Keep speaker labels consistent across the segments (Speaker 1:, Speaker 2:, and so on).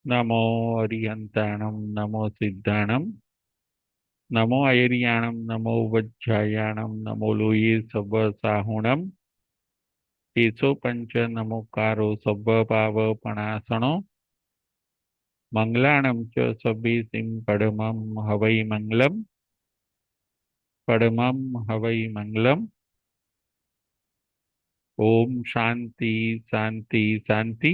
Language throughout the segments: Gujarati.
Speaker 1: नमो अरिहंताणं नमो सिद्धाणं नमो ऐरियाणं नमो वज्रायाणं नमो लोये सब्ब साहुणं तेसो पंच नमोकारो सब्ब पावपणासनो मंगलाणं च सब्बीसिं पडमं हवै मंगलम् पडमं हवै मंगलम्। ओम शांति शांति शांति।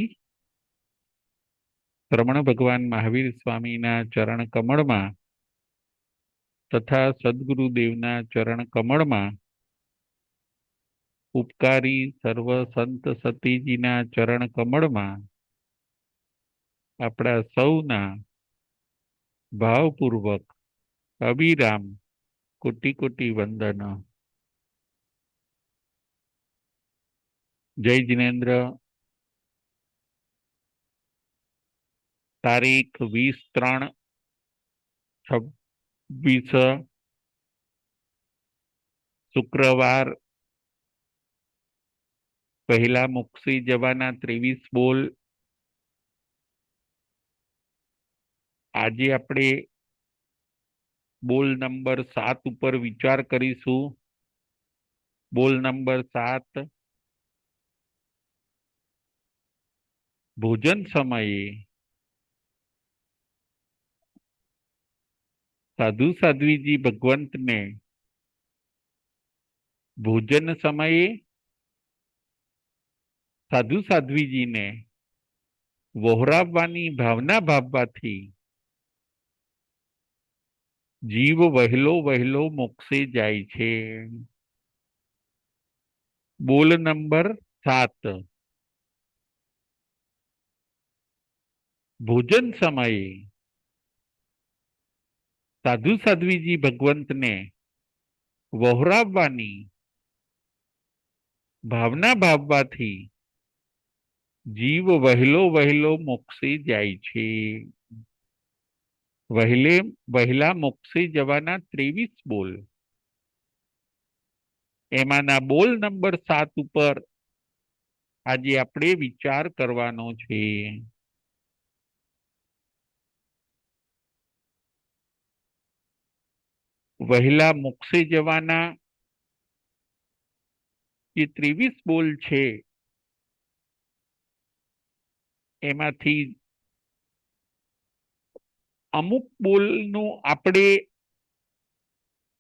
Speaker 1: श्रमण भगवान महावीर स्वामीना चरण कमळમાં તથા સદગુરુદેવના ચરણ કમળમાં ઉપકારી સર્વ સંત સતીજીના ચરણ કમળમાં આપણા સૌના ભાવપૂર્વક અવિરામ કોટી કોટી વંદન। જય જિનેન્દ્ર। તારીખ 20/3/26 શુક્રવાર। પહેલા મુક્ષી જવાના 23 બોલ। આજે આપણે બોલ નંબર 7 ઉપર વિચાર કરીશું। બોલ નંબર 7, ભોજન સમયે સાધુ સાધ્વીજી ભગવંતને ભોજન સમયે સાધુ સાધ્વીજીને વહોરાવવાની ભાવના ભાવવાથી જીવ વહેલો વહેલો મોક્ષે જાય છે। બોલ નંબર 7, ભોજન સમયે સાધુ સાધ્વીજી ભગવંતને વહોરાવવાની ભાવના ભાવવાથી જીવ વહેલો વહેલો મોક્ષે જાય છે। વહેલા મોક્ષે જવાના 23 બોલ, એમાંના બોલ નંબર 7 ઉપર આજે આપણે વિચાર કરવાનો છે। વહેલા મોક્ષે જવાના જે 23 બોલ છે એમાંથી અમુક બોલનું આપણે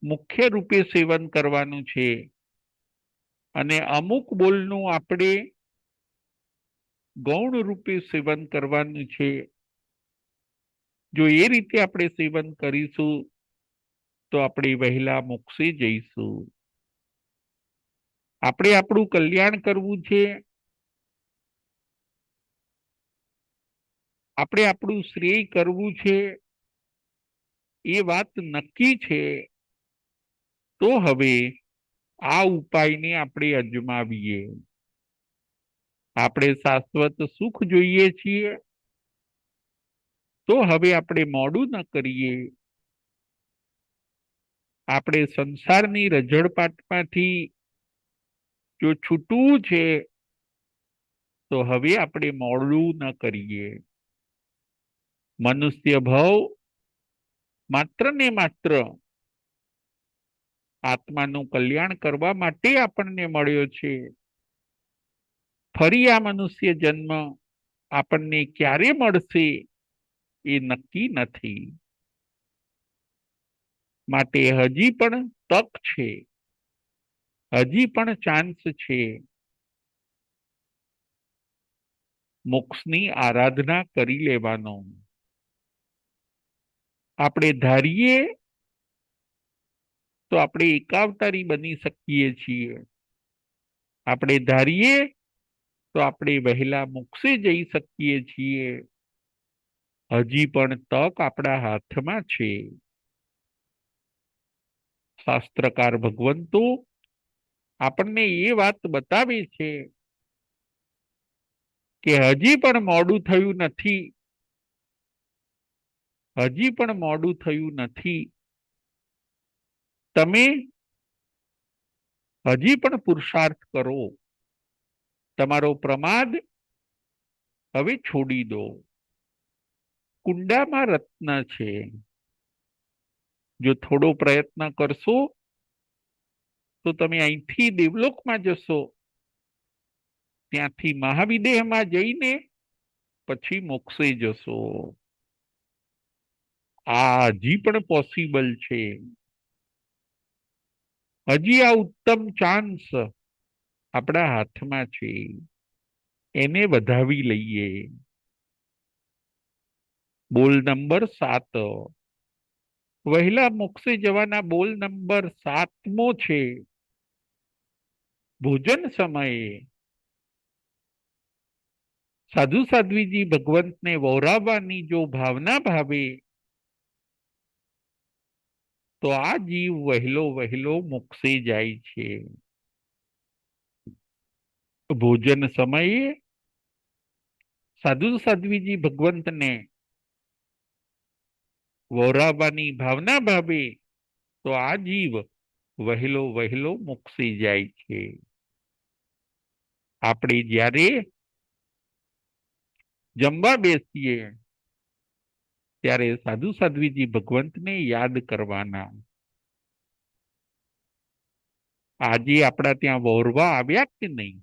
Speaker 1: મુખ્ય રૂપે સેવન કરવાનું છે અને અમુક બોલનું આપણે ગૌણ રૂપે સેવન કરવાનું છે। જો એ રીતે આપણે સેવન કરીશું તો આપણે વહેલા મોક્ષે જઈશું। આપણે આપણું કલ્યાણ કરવું છે, આપણે આપણું શ્રેય કરવું છે, એ વાત નક્કી છે। તો હવે આ ઉપાયને આપણે અજમાવીએ। આપણે શાશ્વત સુખ જોઈએ છીએ તો હવે આપણે મોડું ન કરીએ। આપણે સંસારની રઝળપાટમાંથી જો છૂટવું છે તો હવે આપણે મોડું ન કરીએ। મનુષ્ય ભાવ માત્ર ને માત્ર આત્માનું કલ્યાણ કરવા માટે આપણને મળ્યો છે। ફરી આ મનુષ્ય જન્મ આપણને ક્યારે મળશે એ નક્કી નથી। માટે હજી પણ તક છે, હજી પણ ચાન્સ છે। મોક્ષની આરાધના કરી લેવાનો। આપણે ધારીએ તો આપણે એકાવતારી બની શકીએ છીએ, આપણે ધારીએ તો આપણે વહેલા મોક્ષે જઈ શકીએ છીએ। હજી પણ તક આપણા હાથમાં છે। શાસ્ત્રકાર ભગવંતો આપણને એ વાત બતાવે છે કે હજી પણ મોડું થયું નથી, હજી પણ મોડું થયું નથી। તમે હજી પણ પુરુષાર્થ કરો, તમારો પ્રમાદ હવે છોડી દો। કુંડામાં રત્ન છે. જો થોડો પ્રયત્ન કરશો તો તમે અહીંથી દેવલોકમાં જશો, ત્યાંથી મહાવિદેહમાં જઈને પછી મોક્ષે જશો. આ હજી પણ પોસિબલ છે. હજી આ ઉત્તમ ચાન્સ આપણા હાથમાં છે, એને વધાવી લઈએ. બોલ નંબર 7, વહેલા મોક્ષે જવાના બોલ નંબર 7મો છે. ભોજન સમયે સાધુ સાધ્વીજી ભગવંતને વહોરાવવાની જો ભાવના ભાવે તો આ જીવ વહેલો વહેલો મોક્ષે જાય છે. ભોજન સમયે સાધુ સાધ્વીજી ભગવંતને વહોરાવવાની ભાવના ભાવે તો આ જીવ વહેલો વહેલો મોક્ષે જાય છે. આપણે જ્યારે જમવા બેસીએ ત્યારે સાધુ સાધ્વીજી ભગવંતને યાદ કરવાના. આજે આપણા ત્યાં વહોરવા આવ્યા કે નહીં?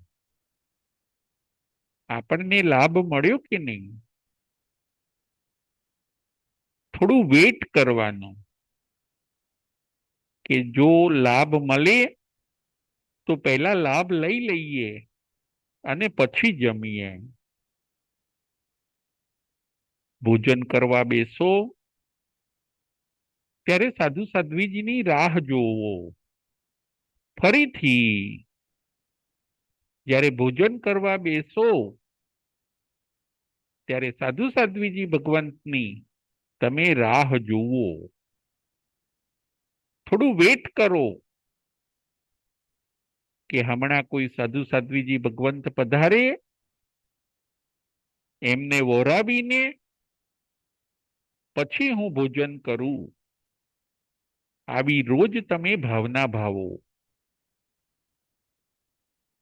Speaker 1: આપણને લાભ મળ્યો કે નહીં? થોડું વેટ કરવાનું કે જો લાભ મળે તો પહેલા લાભ લઈ લઈએ અને પછી જમીએ. ભોજન કરવા બેસો ત્યારે સાધુ સાધ્વીજીની રાહ જોવો. ફરીથી જ્યારે ભોજન કરવા બેસો ત્યારે સાધુ સાધ્વીજી ભગવંતની તમે રાહ જોવો. થોડું વેટ કરો કે હમણાં કોઈ સાધુ સાધ્વીજી ભગવંત પધારે, એમને વહોરાવીને પછી હું ભોજન કરું. આવી રોજ તમે ભાવના ભાવો.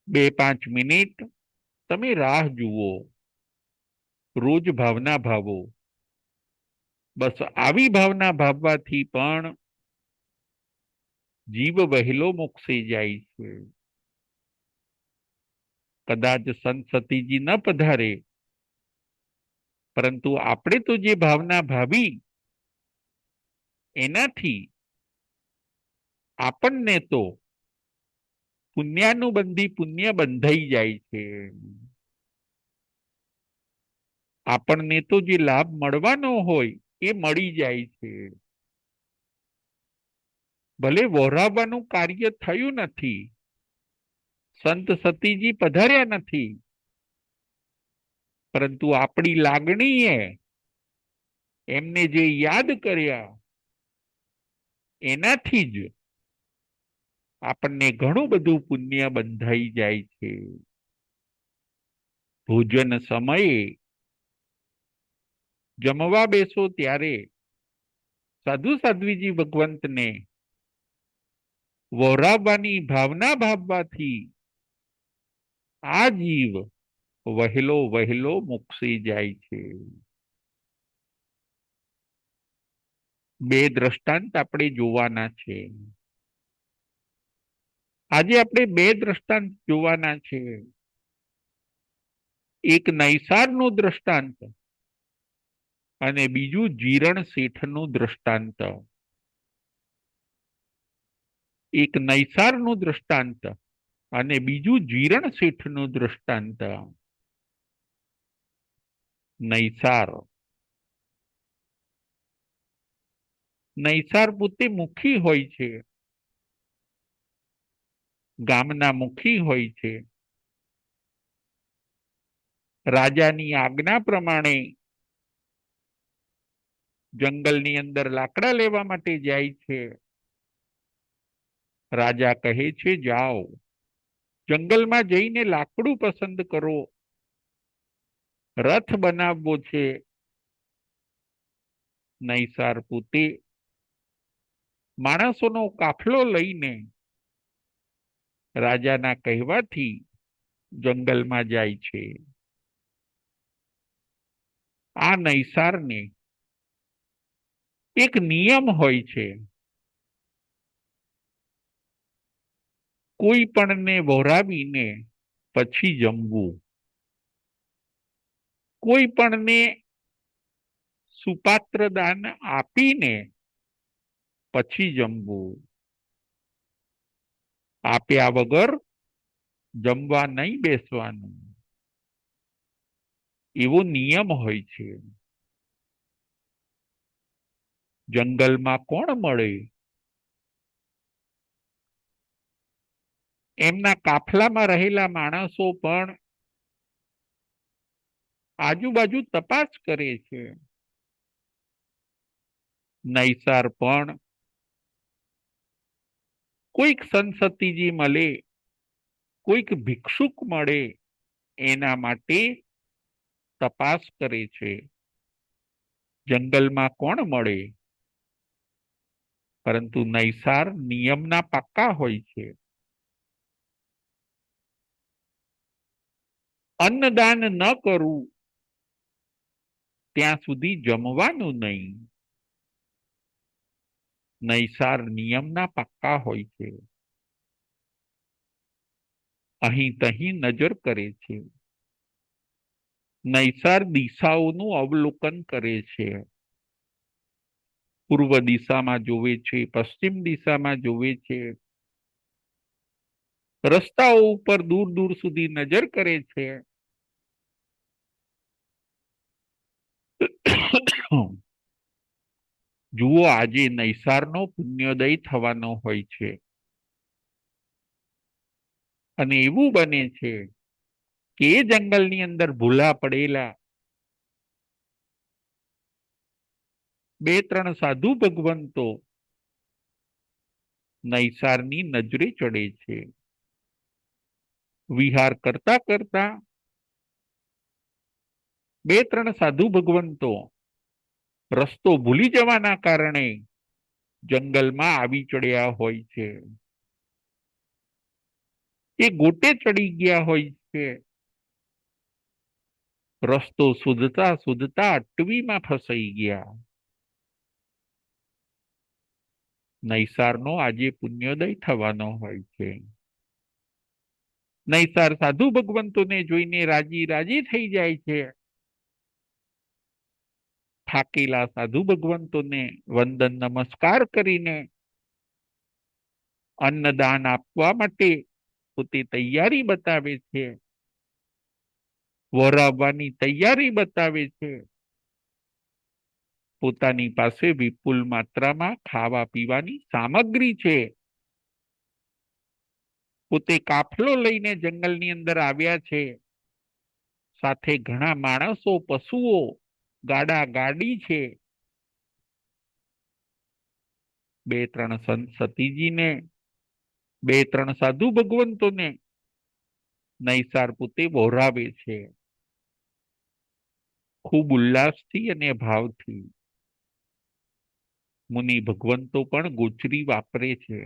Speaker 1: 2-5 મિનિટ તમે રાહ જુઓ, રોજ ભાવના ભાવો. બસ આવી ભાવના ભાવવાથી પણ જીવ વહેલો મોક્ષે જાય છે. કદાચ સંત સતીજી ન પધારે, પરંતુ આપણે તો જે ભાવના ભાવી એનાથી આપણને તો પુણ્યાનુબંધી પુણ્ય બંધાઈ જાય છે. આપણને તો જે લાભ મળવાનો હોય એ મળી જાય છે. ભલે વહોરાવવાનું કાર્ય થયું નથી, સંત સતીજી પધાર્યા નથી, પરંતુ આપણી લાગણીએ એમને જે યાદ કર્યા એનાથી જ આપણને ઘણું બધું પુણ્ય બંધાઈ જાય છે. ભોજન સમયે જમવા બેસો ત્યારે સાધુ સાધ્વીજી ભગવંતને વહોરાવવાની ભાવના ભાવવાથી આ જીવ વહેલો વહેલો મોક્ષે જાય છે. 2 દ્રષ્ટાંત આપણે જોવાના છે. આજે આપણે 2 દ્રષ્ટાંત જોવાના છે. એક નૈસારનું દ્રષ્ટાંત અને બીજું જીરણ શેઠનું દ્રષ્ટાંત. એક નૈસારનું દ્રષ્ટાંત અને બીજું જીરણ શેઠનું દ્રષ્ટાંત. નૈસાર પોતે મુખી હોય છે, ગામના મુખી હોય છે. રાજાની આજ્ઞા પ્રમાણે જંગલની અંદર લાકડા લેવા માટે જાય છે. રાજા કહે છે જાઓ, જંગલમાં જઈને લાકડું પસંદ કરો, રથ બનાવવો છે. નૈસાર પોતે માણસોનો કાફલો લઈને રાજાના કહેવાથી જંગલમાં જાય છે. આ નૈસારને એક નિયમ હોય છે, કોઈ પણને વહોરાવીને પછી જમવું, કોઈ પણને સુપાત્ર દાન આપીને પછી જમવું, આપ્યા વગર જમવા નહીં બેસવાનું, એવો નિયમ હોય છે. જંગલમાં કોણ મળે? એમના કાફલામાં રહેલા માણસો પણ આજુબાજુ તપાસ કરે છે. નૈસાર પણ કોઈક સંસતીજી મળે, કોઈક ભિક્ષુક મળે એના માટે તપાસ કરે છે. જંગલમાં કોણ મળે? પરંતુ નૈસાર નિયમના પાક્કા હોય છે. અન્નદાન ન કરવું ત્યાં સુધી જમવાનું નહીં. નૈસાર નિયમના પાક્કા હોય છે. અહીં તહીં નજર કરે છે. નૈસાર દિશાઓનું અવલોકન કરે છે. પૂર્વ દિશામાં જોવે છે, પશ્ચિમ દિશામાં જોવે છે, રસ્તાઓ ઉપર દૂર દૂર સુધી નજર કરે છે. જુઓ, આજે નૈસારનો પુણ્યોદય થવાનો હોય છે. અને એવું બને છે કે એ જંગલની અંદર ભૂલા પડેલા બે ત્રણ સાધુ ભગવંતો નૈસારની નજરે ચડે છે. વિહાર કરતા કરતા બે ત્રણ સાધુ ભગવંતો રસ્તો ભૂલી જવાના કારણે જંગલમાં આવી ચડ્યા હોય છે. એ ગોટે ચડી ગયા હોય છે. રસ્તો શોધતા શોધતા અટવીમાં ફસાઈ ગયા. નૈસારનો આજે પુણ્યોદય થવાનો હોય છે. નૈસાર સાધુ ભગવંતોને જોઈને રાજી રાજી થઈ જાય છે. થાકેલા સાધુ ભગવંતોને વંદન નમસ્કાર કરીને અન્નદાન આપવા માટે પોતે તૈયારી બતાવે છે. વરાવવાની તૈયારી બતાવે છે. પોતાની પાસે વિપુલ માત્રામાં ખાવા પીવાની સામગ્રી છે. પોતે કાફલો લઈને જંગલની અંદર આવ્યા છે. સાથે ઘણા માણસો, પશુઓ, ગાડા ગાડી છે. બે ત્રણ સંત સતીજીને, બે ત્રણ સાધુ ભગવંતોને નૈસાર પોતે વહોરાવે છે. ખૂબ ઉલ્લાસથી અને ભાવથી. મુનિ ભગવંતો પણ ગોચરી વાપરે છે.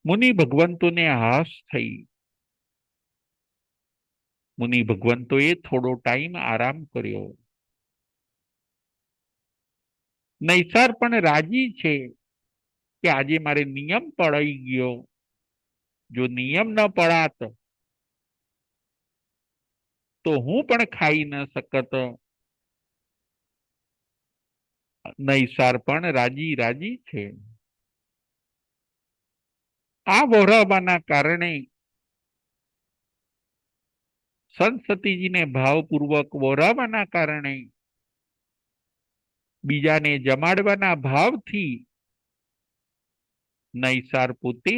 Speaker 1: મુનિ ભગવંતોને હાશ થઈ. મુનિ ભગવંતોએ થોડો ટાઈમ આરામ કર્યો. નૈસાર પણ રાજી છે કે આજે મારે નિયમ પડાઈ ગયો. જો નિયમ ન પડાત તો હું પણ ખાઈ ન શકત. નૈસાર પણ રાજી રાજી છે. આ વહોરાવાના કારણે સંત સતીજીને ભાવપૂર્વક વહોરાવાના કારણે બીજાને જમાડવાના ભાવથી નૈસાર પોતે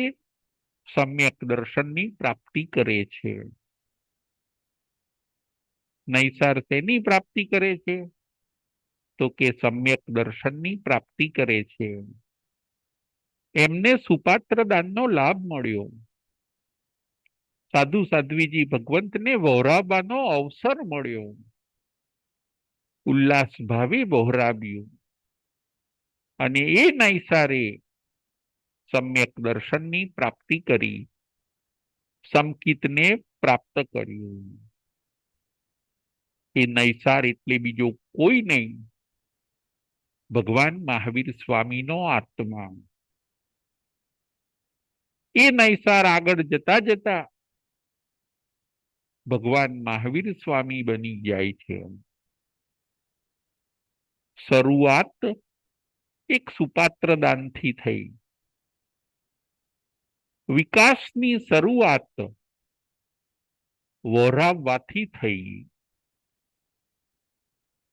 Speaker 1: સમ્યક દર્શનની પ્રાપ્તિ કરે છે. નૈસાર શેની પ્રાપ્તિ કરે છે? તો કે સમ્યક દર્શનની પ્રાપ્તિ કરે છે. એમને સુપાત્ર દાનનો લાભ મળ્યો. સાધુ સાધ્વીજી ભગવંતને વહોરાવવાનો અવસર મળ્યો. ઉલ્લાસ ભાવે વહોરાવ્યું. અને એ નૈસારે સમ્યક દર્શનની પ્રાપ્તિ કરી. સમકિતને પ્રાપ્ત કર્યું. એ નૈસાર એટલે બીજો કોઈ નહીં, ભગવાન મહાવીર સ્વામીનો આત્મા. એ નૈસાર આગળ જતા જતા ભગવાન મહાવીર સ્વામી બની જાય છે. શરૂઆત એક સુપાત્ર દાનથી થઈ. વિકાસની શરૂઆત વહોરાવવાથી થઈ.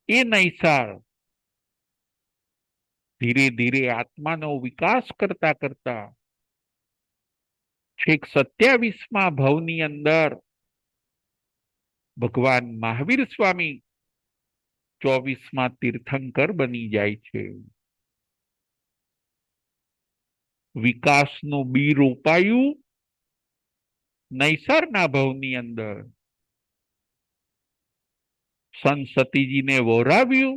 Speaker 1: એ નૈસાર ધીરે ધીરે આત્માનો વિકાસ કરતા કરતા છેક 27મા ભવની અંદર ભગવાન મહાવીર સ્વામી 24મા તીર્થંકર બની જાય છે. વિકાસનું બી રોપાયું નૈસારના ભવની અંદર. સંત સતીજીને વહોરાવ્યું.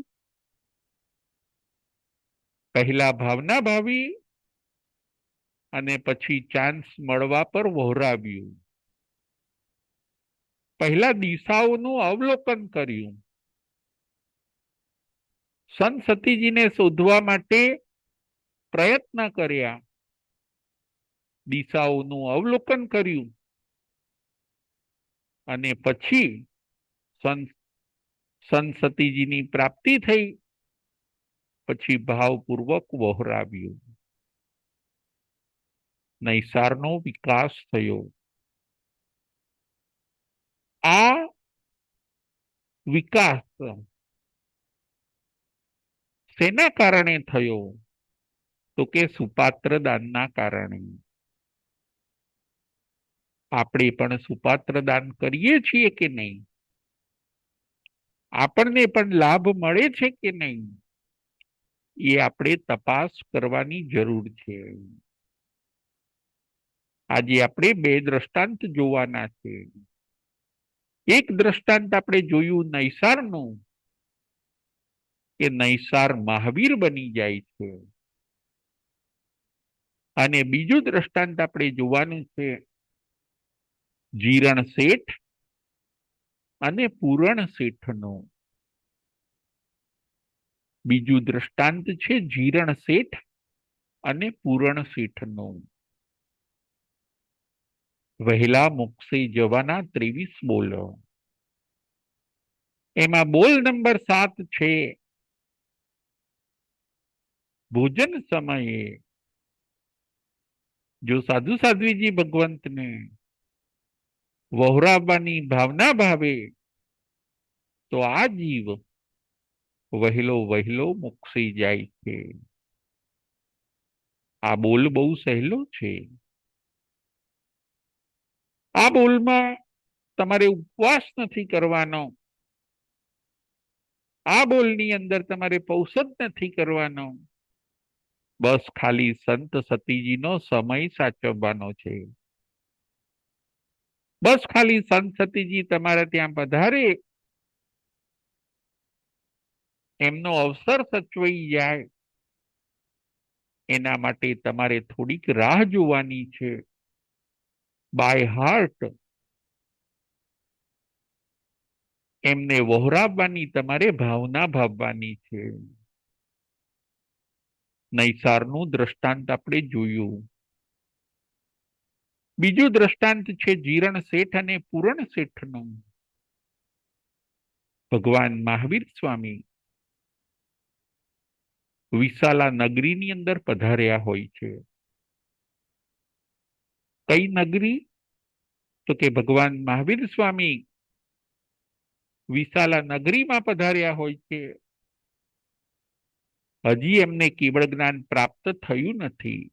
Speaker 1: પહેલા ભાવના ભાવી અને પછી ચાન્સ મળવા પર વહોરાવ્યું. પહેલા દિશાઓનું અવલોકન કર્યું. સંત સતીજીને શોધવા માટે પ્રયત્ન કર્યા. દિશાઓનું અવલોકન કર્યું અને પછી સંત સતીજીની પ્રાપ્તિ થઈ. પછી ભાવપૂર્વક વહોરાવ્યું. નૈસારનો વિકાસ થયો. આ વિકાસ શેના કારણે થયો? તો કે સુપાત્ર દાનના કારણે. આપણે પણ સુપાત્ર દાન કરીએ છીએ કે નહીં? આપણને પણ લાભ મળે છે કે નહીં? એ આપણે તપાસ કરવાની જરૂર છે. આજે આપણે 2 દ્રષ્ટાંત જોવાના છે. એક દ્રષ્ટાંત આપણે જોયું નૈસારનું, કે નૈસાર મહાવીર બની જાય છે. અને બીજું દ્રષ્ટાંત આપણે જોવાનું છે જીરણ શેઠ અને પૂરણ શેઠનું. બીજું દ્રષ્ટાંત છે જીરણ શેઠ અને પૂરણ શેઠનું. વહેલા મોક્ષે જવાના 23 બોલ. એમાં બોલ નંબર 7 છે ભોજન સમયે જો સાધુ સાધ્વીજી ભગવંતને વહોરાવવાની ભાવના ભાવે તો આ જીવ વહેલો વહેલો મોક્ષી જાય છે. આ બોલ બહુ સહેલો છે. આ બોલમાં તમારે ઉપવાસ નથી કરવાનો. આ બોલની અંદર તમારે પૌષધ નથી કરવાનો. બસ ખાલી સંત સતીજીનો સમય સાચવવાનો છે. બસ ખાલી સંત સતીજી તમારે ત્યાં પધારે, એમનો અવસર સચવાઈ જાય, એના માટે તમારે થોડીક રાહ જોવાની છે. બાય હાર્ટ એમને વહોરાવવાની તમારે ભાવના ભાવવાની છે. નૈસારનું દ્રષ્ટાંત આપણે જોયું. બીજું દ્રષ્ટાંત છે જીરણ શેઠ અને પૂરણ શેઠનું. ભગવાન મહાવીર સ્વામી વિશાલા નગરીની અંદર પધાર્યા હોય છે. કઈ નગરી? તો કે ભગવાન મહાવીર સ્વામી વિશાલા નગરીમાં પધાર્યા હોય છે. હજી એમને કેવળ જ્ઞાન પ્રાપ્ત થયું નથી.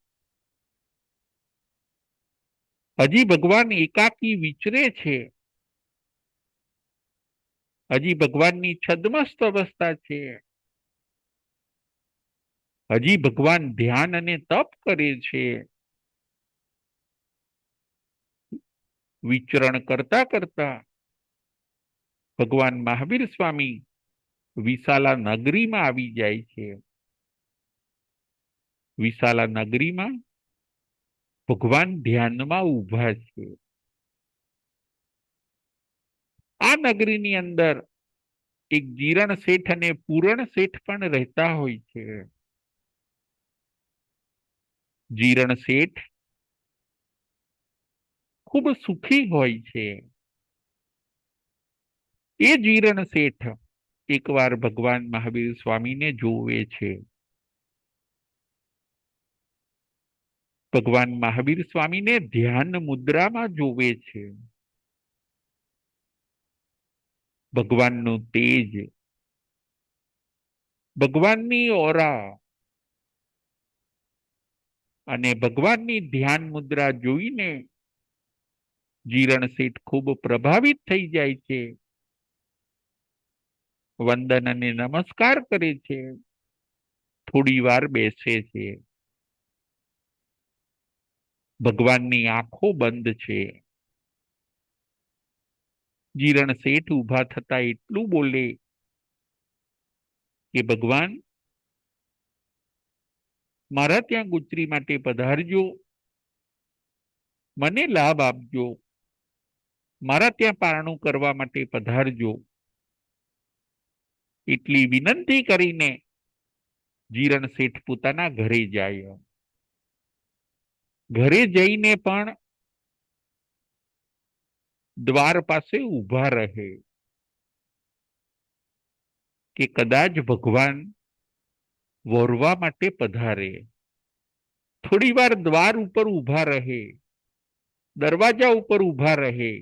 Speaker 1: હજી ભગવાન એકાકી વિચરે છે. હજી ભગવાનની છદ્મસ્ત અવસ્થા છે. હજી ભગવાન ધ્યાન અને તપ કરે છે. વિચરણ કરતા કરતા ભગવાન મહાવીર સ્વામી વિશાલા નગરીમાં આવી જાય છે. વિશાલા નગરીમાં ભગવાન ધ્યાનમાં ઊભા છે. આ નગરીની અંદર એક જીરણ શેઠ અને પૂરણ શેઠ પણ રહેતા હોય છે. જીરણ શેઠ ખૂબ સુખી હોય છે. એ જીરણ શેઠ એકવાર ભગવાન મહાવીર સ્વામીને જોવે છે. ભગવાન મહાવીર સ્વામીને ધ્યાન મુદ્રામાં જોવે છે. ભગવાનનું તેજ, ભગવાનની ઓરા અને ભગવાનની ધ્યાન મુદ્રા જોઈને જીરણ શેઠ ખૂબ પ્રભાવિત થઈ જાય છે. વંદન અને નમસ્કાર કરે છે. થોડી વાર બેસે છે. ભગવાનની આંખો બંધ છે. જીરણ શેઠ ઊભા થતા એટલું બોલે કે ભગવાન, મારા ત્યાં ગુજરી માટે પધારજો, મને લાભ આપજો, મારા ત્યાં પારણું કરવા માટે પધારજો. એટલી વિનંતી કરીને જીરણ શેઠ પોતાના ઘરે જાય. ઘરે જઈને પણ દ્વાર પાસે ઊભા રહે કે કદાચ ભગવાન વોરવા માટે પધારે. થોડી વાર દ્વાર ઉપર ઊભા રહે, દરવાજા ઉપર ઊભા રહે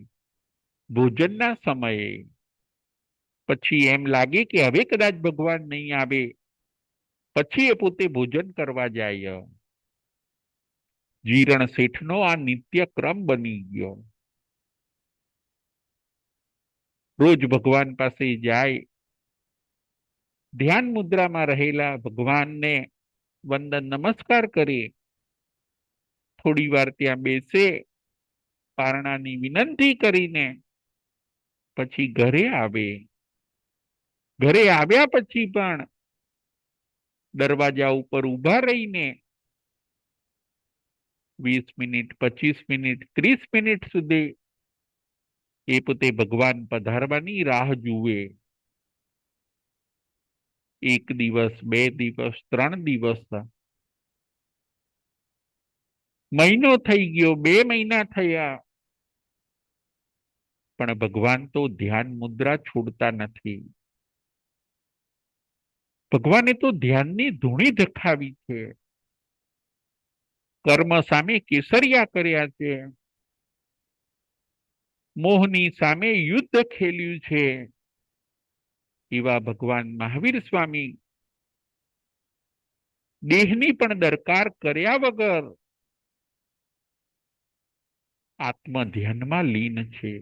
Speaker 1: ભોજનના સમયે. પછી એમ લાગે કે હવે કદાચ ભગવાન નહીં આવે, પછી એ પોતે ભોજન કરવા જાય. જીરણ શેઠનો આ નિત્ય ક્રમ બની ગયો. રોજ ભગવાન પાસે જાય, ધ્યાન મુદ્રામાં રહેલા ભગવાનને વંદન નમસ્કાર કરે, થોડી વાર ત્યાં બેસે, પારણાની વિનંતી કરીને પછી ઘરે આવે. ઘરે આવ્યા પછી પણ દરવાજા ઉપર ઊભા રહીને 20 મિનિટ, 25 મિનિટ, 30 મિનિટ સુધી એ પોતે ભગવાન પધારવાની રાહ જુએ. 1 દિવસ, 2 દિવસ, 3 દિવસ, મહિનો થઈ ગયો, 2 મહિના થયા, પણ ભગવાન તો ધ્યાન મુદ્રા છોડતા નથી. ભગવાને તો ધ્યાનની ધૂણી ધખાવી છે. કર્મ સામે કેસરિયા કર્યા છે. મોહની સામે યુદ્ધ ખેલ્યું છે. એવા ભગવાન મહાવીર સ્વામી દેહની પણ દરકાર કર્યા વગર આત્મ ધ્યાનમાં લીન છે.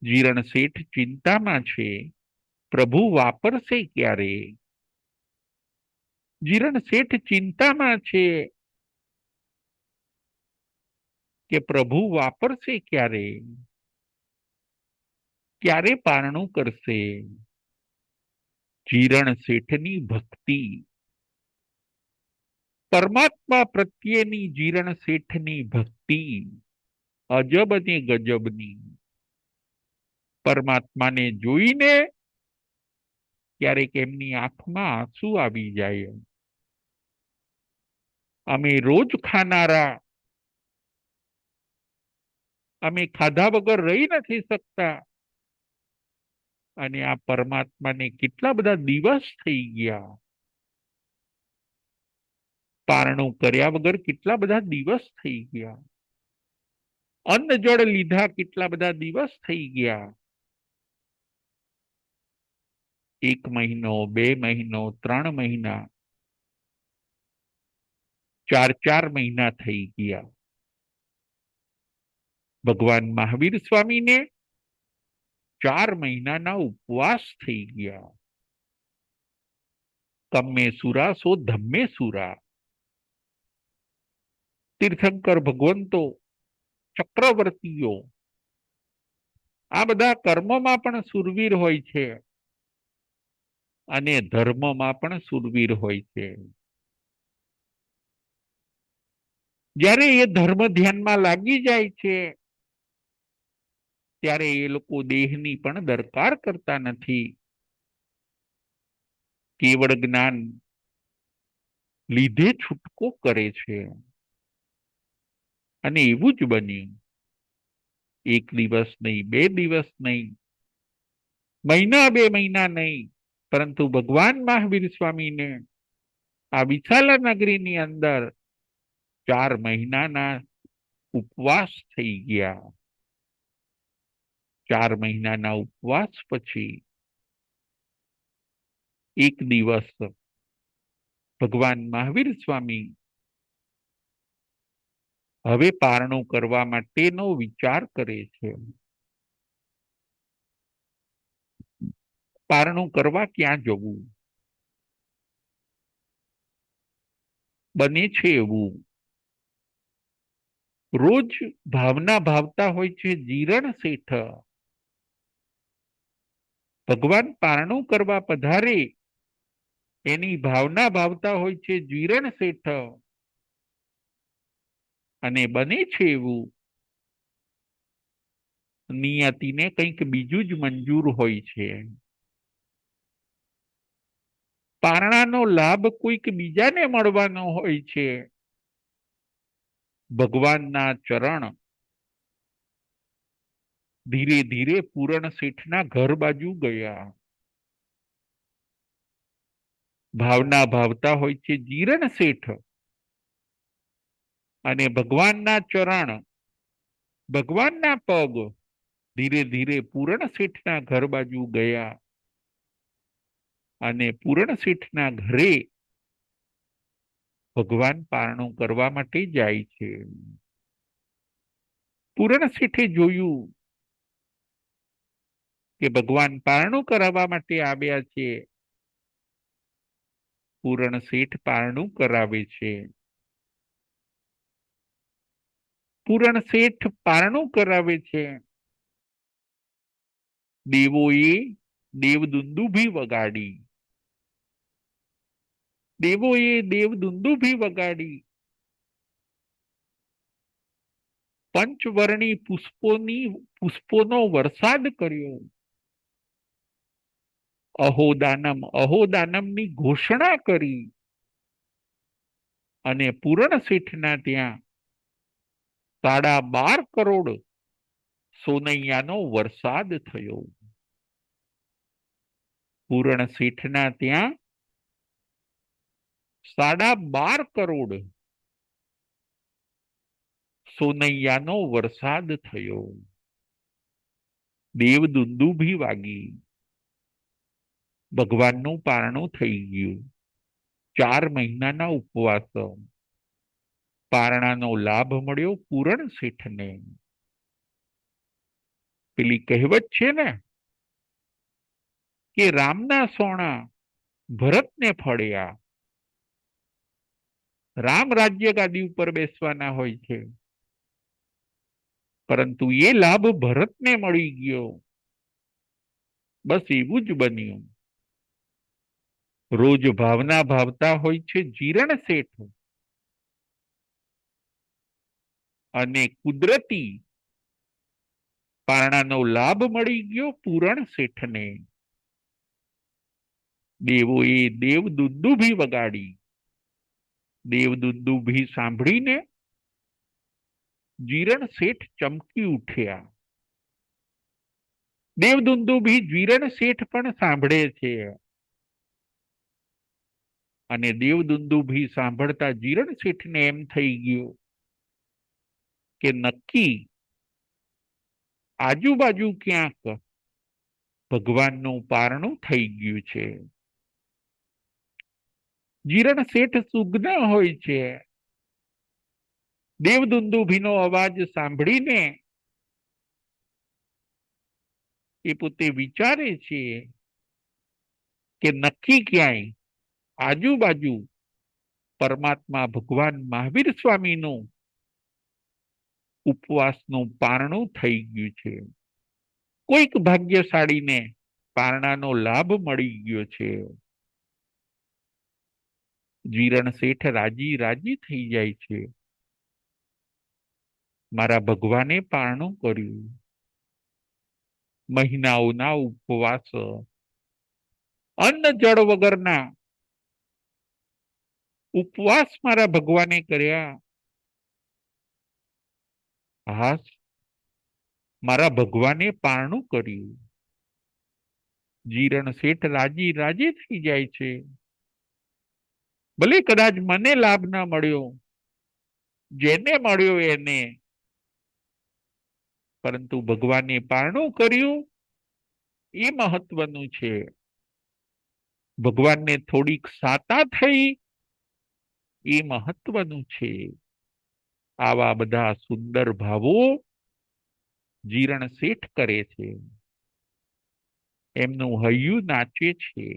Speaker 1: જીરણ શેઠ ચિંતામાં છે, પ્રભુ વાપરશે ક્યારે? જીરણ શેઠ ચિંતામાં છે કે પ્રભુ વાપરશે ક્યારે? ક્યારે પારણું કરશે? જીરણ શેઠની ભક્તિ, પરમાત્મા પ્રત્યેની જીરણ શેઠની ભક્તિ અજબ અને ગજબની. પરમાત્માને જોઈને ક્યારેક એમની આંખમાં આંસુ આવી જાય. અમે રોજ ખાનારા, અમે ખાધા વગર રહી નથી શકતા, અને આ પરમાત્માને કેટલા બધા દિવસ થઈ ગયા, પારણું કર્યા વગર કેટલા બધા દિવસ થઈ ગયા, અન્ન જળ લીધા કેટલા બધા દિવસ થઈ ગયા. 1 મહિનો, 2 મહિનો, 3 મહિના, 4 મહિના થઈ ગયા. ભગવાન મહાવીર સ્વામીને 4 મહિનાના ઉપવાસ થઈ ગયા. કમ્મે સુરા સો ધમ્મે સુરા. તીર્થંકર ભગવંતો, ચક્રવર્તીઓ, આ બધા કર્મમાં પણ સુરવીર હોય છે અને ધર્મમાં પણ સુરવીર હોય છે. જ્યારે એ ધર્મ ધ્યાનમાં લાગી જાય છે, ત્યારે એ લોકો દેહની પણ દરકાર કરતા નથી. કેવળ જ્ઞાન લીધે છૂટકો કરે છે. અને એવું જ બન્યું. એક દિવસ નહીં, બે દિવસ નહીં, મહિના બે મહિના નહીં, પરંતુ ભગવાન મહાવીર સ્વામીને આ વિશાલા નગરીની અંદર 4 મહિનાના ઉપવાસ થઈ ગયા. 4 મહિનાના ઉપવાસ પછી એક દિવસ ભગવાન મહાવીર સ્વામી હવે પારણું કરવા માટેનો વિચાર કરે છે. પારણું કરવા ક્યાં જવું? બને છે એવું રોજ ભાવના ભાવતા હોય છે જીરણ શેઠ. ભગવાન પારણું કરવા પધારે એની ભાવના ભાવતા હોય છે જીરણ શેઠ. અને બને છે એવું નિયતિને કંઈક બીજું જ મંજૂર હોય છે. પારણાનો લાભ કોઈક બીજાને મળવાનો હોય છે. ભગવાનના ચરણ ધીરે ધીરે પૂરણ શેઠના ઘર બાજુ ગયા. ભાવના ભાવતા હોય છે જીરણ શેઠ. અને ભગવાનના ચરણ, ભગવાનના પગ ધીરે ધીરે પૂરણ શેઠના ઘર બાજુ ગયા. અને પૂરણ શેઠના ઘરે ભગવાન પારણું કરવા માટે જાય છે. પૂરણ શેઠે જોયું કે ભગવાન પારણું કરાવવા માટે આવ્યા છે. પૂરણ શેઠ પારણું કરાવે છે. પૂરણ શેઠ પારણું કરાવે છે. દેવોએ દેવદુંદુભી વગાડી. દેવોએ દેવદુંદુભી વગાડી. પંચવર્ણી પુષ્પોનો વરસાદ કર્યો. અહોદાનમની ઘોષણા કરી. અને પૂરણ શેઠના ત્યાં 12.5 કરોડ સોનૈયાનો વરસાદ થયો. પૂરણ શેઠના ત્યાં 12.5 કરોડ સોનૈયાનો વરસાદ થયો. દેવદુંદુભી વાગી. ભગવાનનું પારણું થઈ ગયું. 4 મહિનાના ઉપવાસ. પારણાનો લાભ મળ્યો પૂરણ શેઠને. પેલી કહેવત છે ને કે રામના સોણા ભરતને ફળ્યા. રામ રાજ્ય ગાદી ઉપર બેસવાના હોય છે, પરંતુ એ લાભ ભરતને મળી ગયો. બસ એવું જ બન્યું. રોજ ભાવના ભાવતા હોય છે જીરણ શેઠ. અને કુદરતી પારણાનો લાભ મળી ગયો પૂરણ શેઠને. દેવોએ દેવદુંદુભી વગાડી. દેવદુંદુભી સાંભળીને જીરણ શેઠ ચમકી ઉઠ્યા. દેવદુંદુભી જીરણ શેઠ પણ સાંભળે છે. અને દેવદુંદુભી સાંભળતા જીરણ શેઠને એમ થઈ ગયું કે નક્કી આજુબાજુ ક્યાંક ભગવાનનું પારણું થઈ ગયું છે. જીરણ શેઠ સુગ્ન હોય છે. દેવદુંદુભીનો અવાજ સાંભળીને એ પોતે વિચારે છે કે નક્કી ક્યાંય આજુબાજુ પરમાત્મા ભગવાન મહાવીર સ્વામીનું ઉપવાસનું પારણું થઈ ગયું છે. કોઈક ભાગ્યશાળીને પારણાનો લાભ મળી ગયો છે. જીરણ શેઠ રાજી રાજી થઈ જાય છે. મારા ભગવાને પારણું કર્યું. મહિનાઓના ઉપવાસ, અન્ન જળ વગરના ઉપવાસ મારા ભગવાને કર્યા. હા, મારા ભગવાને પારણું કર્યું. જીરણ શેઠ રાજી રાજી થઈ જાય છે. ભલે કદાચ મને લાભ ના મળ્યો, જેને મળ્યો એને, પરંતુ ભગવાને પારણું કર્યું એ મહત્વનું છે. ભગવાનને થોડીક સાતા થઈ એ મહત્વનું છે. આવા બધા સુંદર ભાવો જીરણ શેઠ કરે છે. એમનું હૈયું નાચે છે.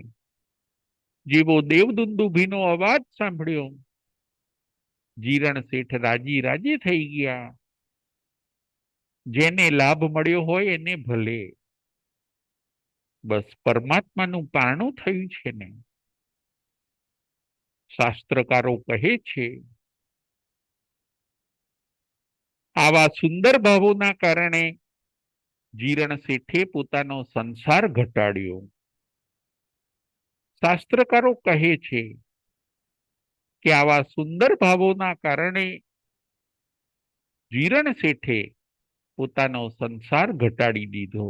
Speaker 1: જેવો દેવદુંદુભીનો અવાજ સાંભળ્યો, જીરણ શેઠ રાજી રાજી થઈ ગયા. જેને લાભ મળ્યો હોય એને ભલે, બસ પરમાત્માનું પારણું થયું છે ને. શાસ્ત્રકારો કહે છે, આવા સુંદર ભાવોના કારણે જીરણ શેઠે પોતાનો સંસાર ઘટાડ્યો. શાસ્ત્રકારો કહે છે કે આવા સુંદર ભાવોના કારણે જીરણ શેઠે પોતાનો સંસાર ઘટાડી દીધો.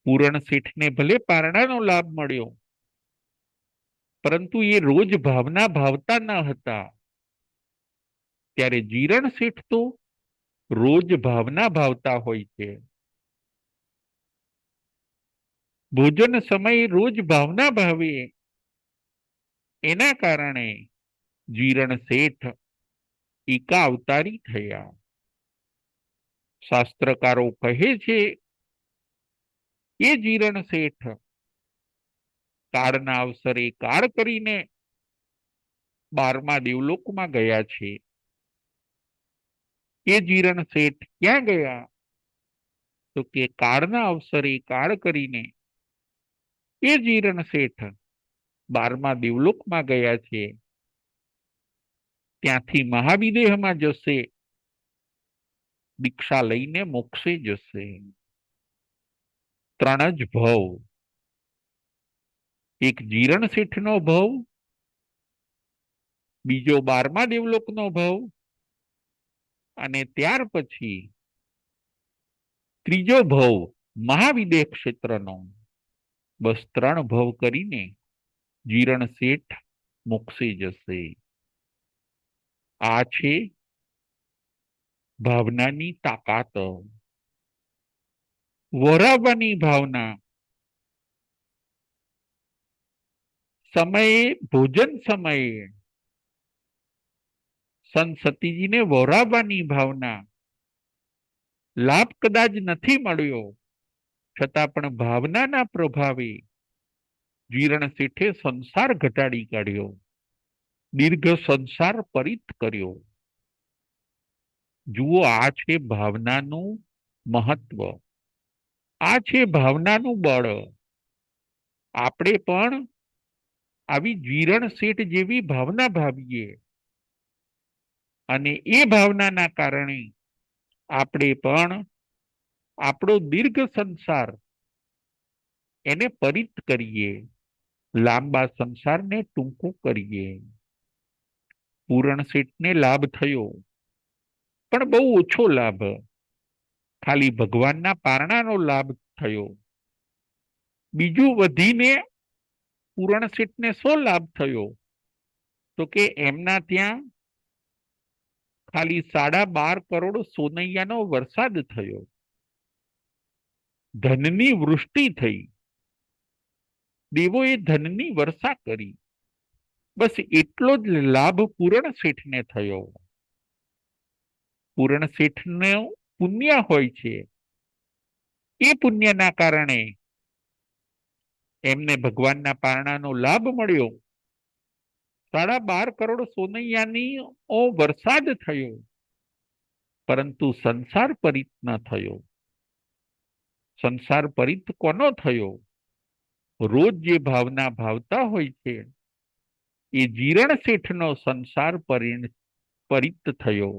Speaker 1: પૂરણ શેઠને ભલે પારણાનો લાભ મળ્યો, પરંતુ એ રોજ ભાવના ભાવતા ન હતા. ત્યારે જીરણ શેઠ તો રોજ ભાવના ભાવતા હોય છે. ભોજન સમયે રોજ ભાવના ભાવે, એના કારણે જીરણ શેઠ એકા અવતારી થયા. શાસ્ત્રકારો કહે છે એ જીરણ શેઠ કાળના અવસરે કાળ કરીને 12મા દેવલોકમાં ગયા છે. એ જીરણ શેઠ ક્યાં ગયા? તો કે કાળના અવસરે કાળ કરીને એ જીરણ શેઠ 12મા દેવલોકમાં ગયા છે. ત્યાંથી મહાવિદેહમાં જશે, દીક્ષા લઈને મોક્ષે જશે. 3 જ ભવ, એક જીરણ શેઠનો ભવ, બીજો 12મા દેવલોકનો ભવ, અને ત્યાર પછી ત્રીજો ભવ મહાવિદેહ ક્ષેત્રનો. બસ 3 ભવ કરીને જીરણ શેઠ મોક્ષે જશે. આ છે ભાવનાની તાકાત, વરાવવાની ભાવના. સમયે ભોજન સમયે સંત સતીજીને વરાવવાની ભાવના. લાભ કદાચ નથી મળ્યો, છતાં પણ ભાવનાના પ્રભાવે જીરણ શેઠે સંસાર ઘટાડી કાઢ્યો, દીર્ઘ સંસાર પરિત કર્યો. જુઓ, આ છે ભાવનાનું મહત્વ, આ છે ભાવનાનું બળ. આપણે પણ આવી જીરણ શેઠ જેવી ભાવના ભાવીએ, અને એ ભાવનાના કારણે આપણે પણ આપણો દીર્ઘ સંસાર એને પરિત કરીએ, લાંબા સંસારને ટૂંકું કરીએ. પૂરણ શેઠને લાભ થયો, પણ બહુ ઓછો લાભ, ખાલી ભગવાનના પારણાનો લાભ થયો. બીજું વધીને પૂરણ શેઠને શો લાભ થયો? તો કે એમના ત્યાં ખાલી 12.5 કરોડ સોનૈયાનો વરસાદ થયો, ધનની વૃષ્ટિ થઈ, દેવોએ ધનની વર્ષા કરી. બસ એટલો જ લાભ પૂરણ શેઠને થયો. પૂરણ શેઠનો પુણ્ય હોય છે, એ પુણ્યના કારણે એમને ભગવાનના પારણાનો લાભ મળ્યો. 12.5 કરોડ સોનૈયાની વરસાદ થયો, પરંતુ સંસાર પરિત ન થયો. સંસાર પરિત કોનો થયો? રોજ જે ભાવના ભાવતા હોય છે એ જીરણ શેઠનો સંસાર પરિત થયો.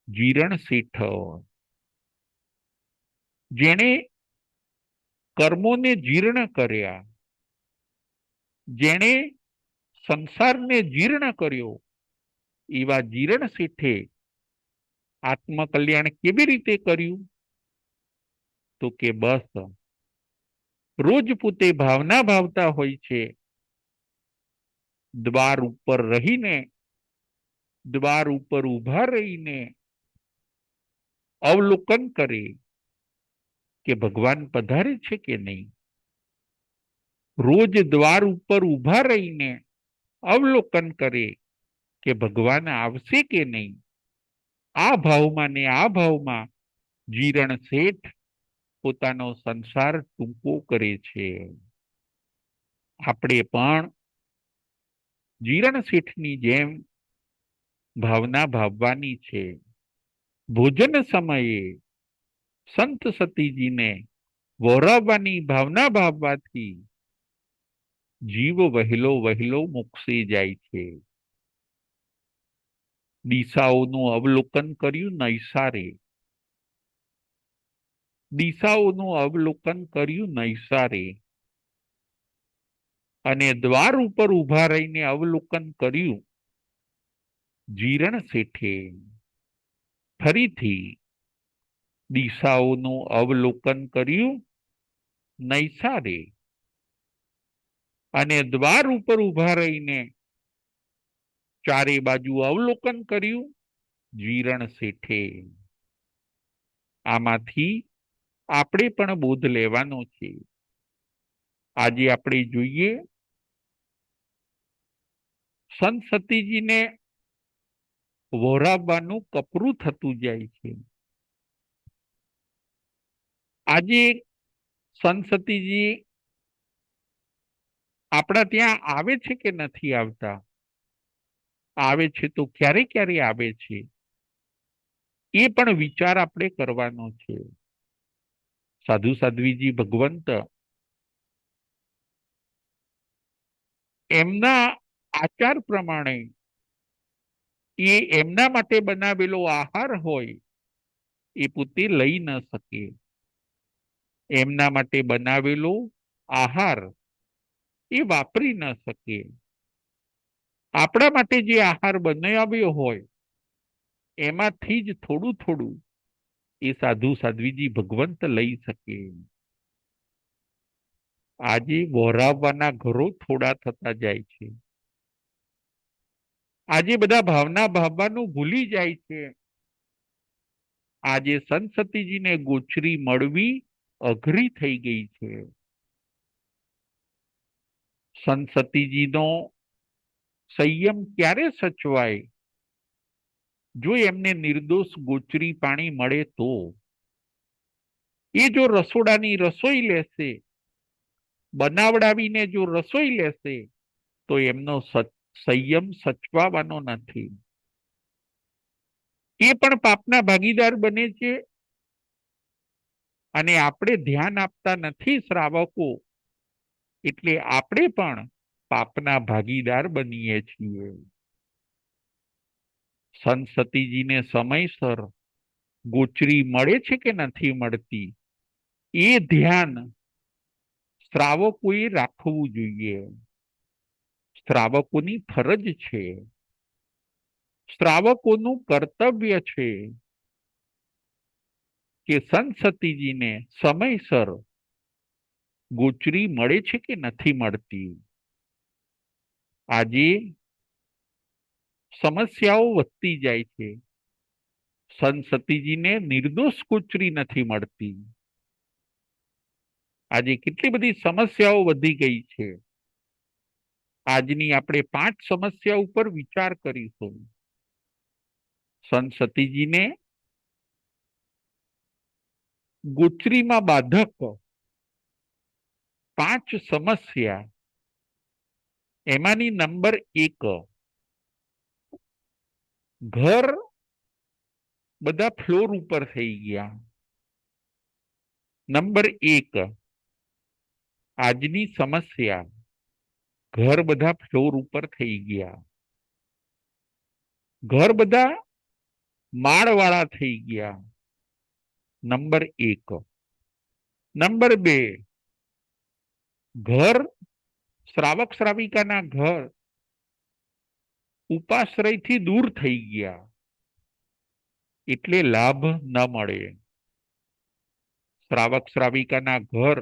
Speaker 1: જીરણ શેઠ જેણે કર્મોને જીર્ણ કર્યા, જેણે સંસારને જીર્ણ કર્યો, એવા જીર્ણ શેઠે આત્મકલ્યાણ કેવી રીતે કર્યું? તો કે બસ રોજ પોતે ભાવના ભાવતા હોય છે, દ્વાર ઉપર રહીને, દ્વાર ઉપર ઊભા રહીને અવલોકન કરે કે ભગવાન પધારે છે કે નહીં. રોજ દ્વાર ઉપર ઊભા રહીને અવલોકન કરે કે ભગવાન આવશે કે નહીં. આ ભાવમાં ને આ ભાવમાં જીરણ શેઠ પોતાનો સંસાર ટૂંકો કરે છે. આપણે પણ જીરણ શેઠની જેમ ભાવના ભાવવાની છે. ભોજન સમયે સંત સતીજીને વહોરાવવાની ભાવના ભાવવાથી જીવ વહેલો વહેલો મોક્ષે જાય છે. દિશાઓનું અવલોકન કર્યું નૈસારે, દિશાઓનું અવલોકન કર્યું નૈસારે, અને દ્વાર ઉપર ઊભા રહીને અવલોકન કર્યું જીરણ શેઠે. ફરીથી દિશાઓનું અવલોકન કર્યું નૈસારે, અને દ્વાર ઉપર ઊભા રહીને ચારે બાજુ અવલોકન કર્યું જીરણ શેઠે. આમાંથી આપણે પણ બોધ લેવાનો છે. આજે આપણે જોઈએ સંત સતીજીને વહોરાવવાનું કપરું થતું જાય છે. આજે સંત સતીજી આપણા ત્યાં આવે છે કે નથી આવતા? આવે છે તો ક્યારે ક્યારે આવે છે એ પણ વિચાર આપણે કરવાનો છે. સાધુ સાધ્વીજી ભગવંત એમના આચાર પ્રમાણે એ એમના માટે બનાવેલો આહાર હોય એ પોતે લઈ ન શકે. એમના માટે બનાવેલો આહાર એ વાપરી ન શકે. આપણા માટે જે આહાર બનાવ્યો હોય એમાંથી જ થોડું થોડું એ સાધુ સાધ્વીજી ભગવંત લઈ શકે. આજે વહોરાવવાના ઘરો થોડા થતા જાય છે. આજે બધા ભાવના ભાવવાનું ભૂલી જાય છે. આજે સંત સતીજીને ગોચરી મળવી અઘરી થઈ ગઈ છે. સંત સતીજીનો સંયમ ક્યારે સચવાય? જો એમને નિર્દોષ ગોચરી પાણી મળે તો. એ જો રસોડાની રસોઈ લેશે, બનાવડાવીને જો રસોઈ લેશે, તો એમનો સંયમ સચવાવાનો નથી. એ પણ પાપના ભાગીદાર બને છે. અને આપણે ધ્યાન આપતા નથી શ્રાવકો, એટલે આપણે પણ પાપના ભાગીદાર બનીએ છીએ. સંત સતીજીને સમયસર ગોચરી મળે છે કે નથી મળતી એ ધ્યાન શ્રાવકોએ રાખવું જોઈએ. શ્રાવકોની ફરજ છે, શ્રાવકોનું કર્તવ્ય છે કે સંત સતીજીને સમયસર ગોચરી મળે છે કે નથી મળતી. આજે સમસ્યાઓ વધતી જાય છે. સંત સતીજીને નિર્દોષ ગોચરી નથી મળતી. આજે કેટલી બધી સમસ્યાઓ વધી ગઈ છે. આજની આપણે 5 સમસ્યા ઉપર વિચાર કરીશું. સંત સતીજીને ગોચરીમાં બાધક 5 સમસ્યા, એમાંની નંબર 1, ઘર બધા ફ્લોર ઉપર થઈ ગયા. નંબર 1 આજની સમસ્યા, ઘર બધા ફ્લોર ઉપર થઈ ગયા. ઘર બધા માળવાળા થઈ ગયા. નંબર 1. નંબર 2, ઘર, શ્રાવક શ્રાવિકાના ઘર ઉપાશ્રયથી દૂર થઈ ગયા એટલે લાભ ન મળે. શ્રાવક શ્રાવિકાના ઘર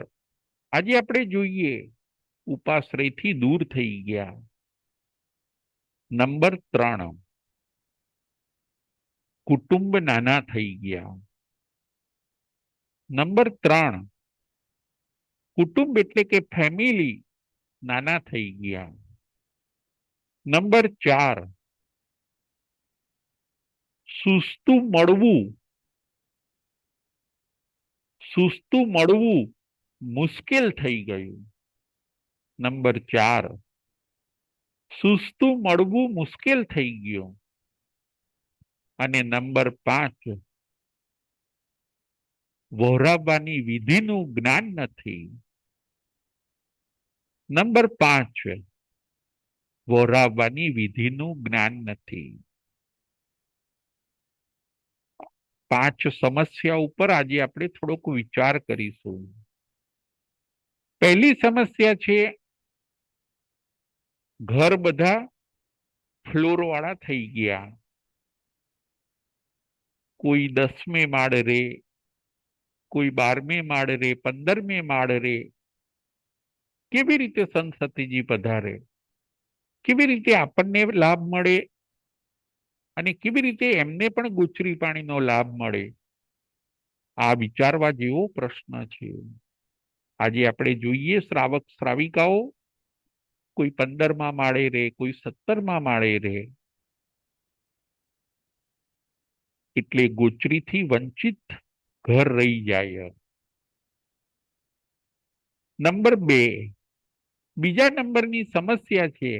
Speaker 1: આજે આપણે જોઈએ ઉપાશ્રયથી દૂર થઈ ગયા. નંબર 3, કુટુંબ નાના થઈ ગયા. નંબર 3, કુટુંબ એટલે કે ફેમિલી નાના થઈ ગયા. નંબર 4, સુસ્તું મળવું મુશ્કેલ થઈ ગયું. નંબર 4, સુસ્તું મળવું મુશ્કેલ થઈ ગયું. અને નંબર 5, વહોરાવવાની વિધિનું જ્ઞાન નથી. નંબર 5, વહોરાવવાની વિધિનું જ્ઞાન નથી. 5 સમસ્યા ઉપર આજે આપણે થોડોક વિચાર કરીશું. પહેલી સમસ્યા છે, ઘર બધા ફ્લોર વાળા થઈ ગયા. કોઈ 10મે માળ રે, કોઈ 12મે માળ રે, 15મે માળ રે. કેવી રીતે સંતસતીજી પધારે, કેવી રીતે આપણને લાભ મળે અને કેવી રીતે એમને પણ ગુચરી પાણીનો લાભ મળે, આ વિચારવા જેવો પ્રશ્ન છે. આજે આપણે જોઈએ શ્રાવક શ્રાવિકાઓ કોઈ 15મા માળે રે, કોઈ 17મા માળે રે, એટલે ગોચરીથી વંચિત ઘર રહી જાય. નંબર 2, બીજા નંબરની સમસ્યા છે,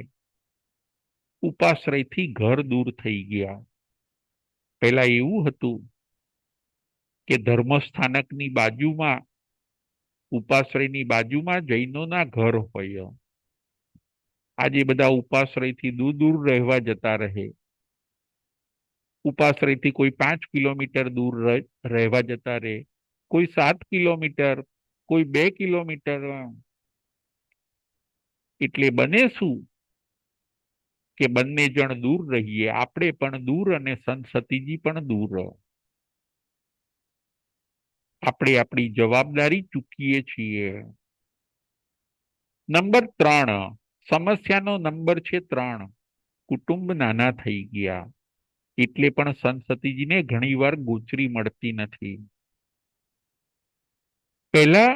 Speaker 1: ઉપાશ્રયથી ઘર દૂર થઈ ગયા. પહેલા એવું હતું કે ધર્મસ્થાનકની બાજુમાં, ઉપાશ્રયની બાજુમાં જૈનોના ઘર હોય. આજે બધા ઉપાશ્રયથી દૂર દૂર રહેવા જતા રહે. ઉપાશ્રયથી કોઈ 5 કિલોમીટર દૂર રહેવા જતા રહે, કોઈ 7 કિલોમીટર, કોઈ 2 કિલોમીટર. એટલે બને શું કે બંને જણ દૂર રહીએ, આપણે પણ દૂર અને સંતસતીજી પણ દૂર. આપણે આપણી જવાબદારી ચૂકીએ છીએ. નંબર 3, સમસ્યાનો નંબર છે 3, કુટુંબ નાના થઈ ગયા એટલે પણ સંતસતીજીને ઘણીવાર ગોચરી મળતી નથી. પહેલા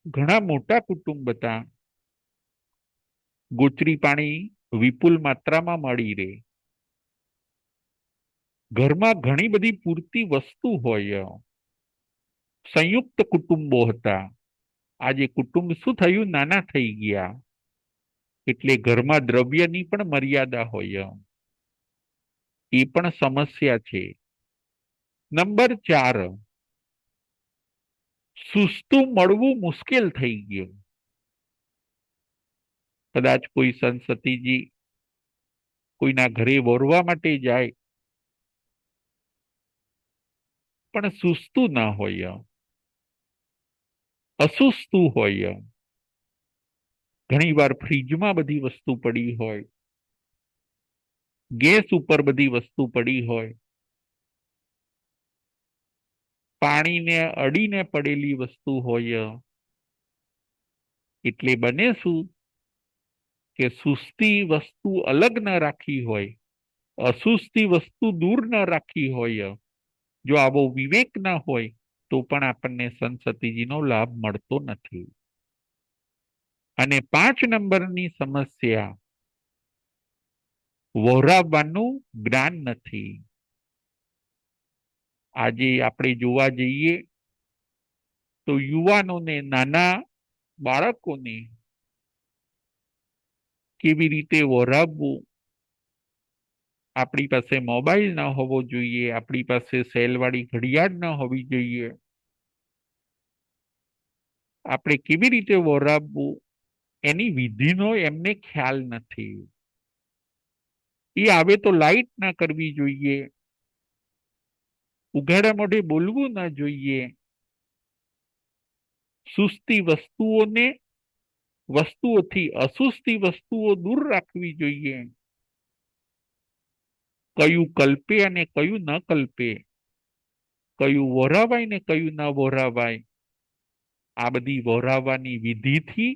Speaker 1: ઘણા મોટા કુટુંબ હતા, ગોચરી પાણી વિપુલ માત્રામાં મળી રહે, ઘરમાં ઘણી બધી પૂરતી વસ્તુ હોય, સંયુક્ત કુટુંબો હતા. આજે કુટુંબ શું થયું, નાના થઈ ગયા એટલે ઘરમાં દ્રવ્યની પણ મર્યાદા હોય, એ પણ સમસ્યા છે. નંબર 4, સુસ્તું મળવું મુશ્કેલ થઈ ગયું. કદાચ કોઈ સંતસતીજી કોઈના ઘરે વોરવા માટે જાય પણ સુસ્તું ના હોય, અસુસ્તું હોય. ઘણી વાર ફ્રીજમાં બધી વસ્તુ પડી હોય, ગેસ ઉપર બધી વસ્તુ પડી હોય, પાણીને અડીને પડેલી વસ્તુ હોય. એટલે બને શું કે સુસ્તી વસ્તુ અલગ ન રાખી હોય, અસુસ્તી વસ્તુ દૂર ન રાખી હોય. જો આવો વિવેક ના હોય તો પણ આપણને સંતસતીજીનો લાભ મળતો નથી. અને 5 નંબરની સમસ્યા, વહોરાવવાનું જ્ઞાન નથી. આજે આપણે જોવા જઈએ તો યુવાનોને, નાના બાળકોને કેવી રીતે વહોરાવવું. આપણી પાસે મોબાઈલ ન હોવો જોઈએ, આપણી પાસે સેલવાળી ઘડિયાળ ન હોવી જોઈએ. આપણે કેવી રીતે વહોરાવવું એની વિધિનો એમને ખ્યાલ નથી. એ આવે તો લાઈટ ના કરવી જોઈએ, ઉઘાડા મોઢે બોલવું ના જોઈએ, સુસ્તી વસ્તુઓથી અસુસ્તી વસ્તુઓ દૂર રાખવી જોઈએ. કયું કલ્પે અને કયું ન કલ્પે, કયું વહોરાવાય ને કયું ન વહોરાવાય, આ બધી વહોરાવાની વિધિથી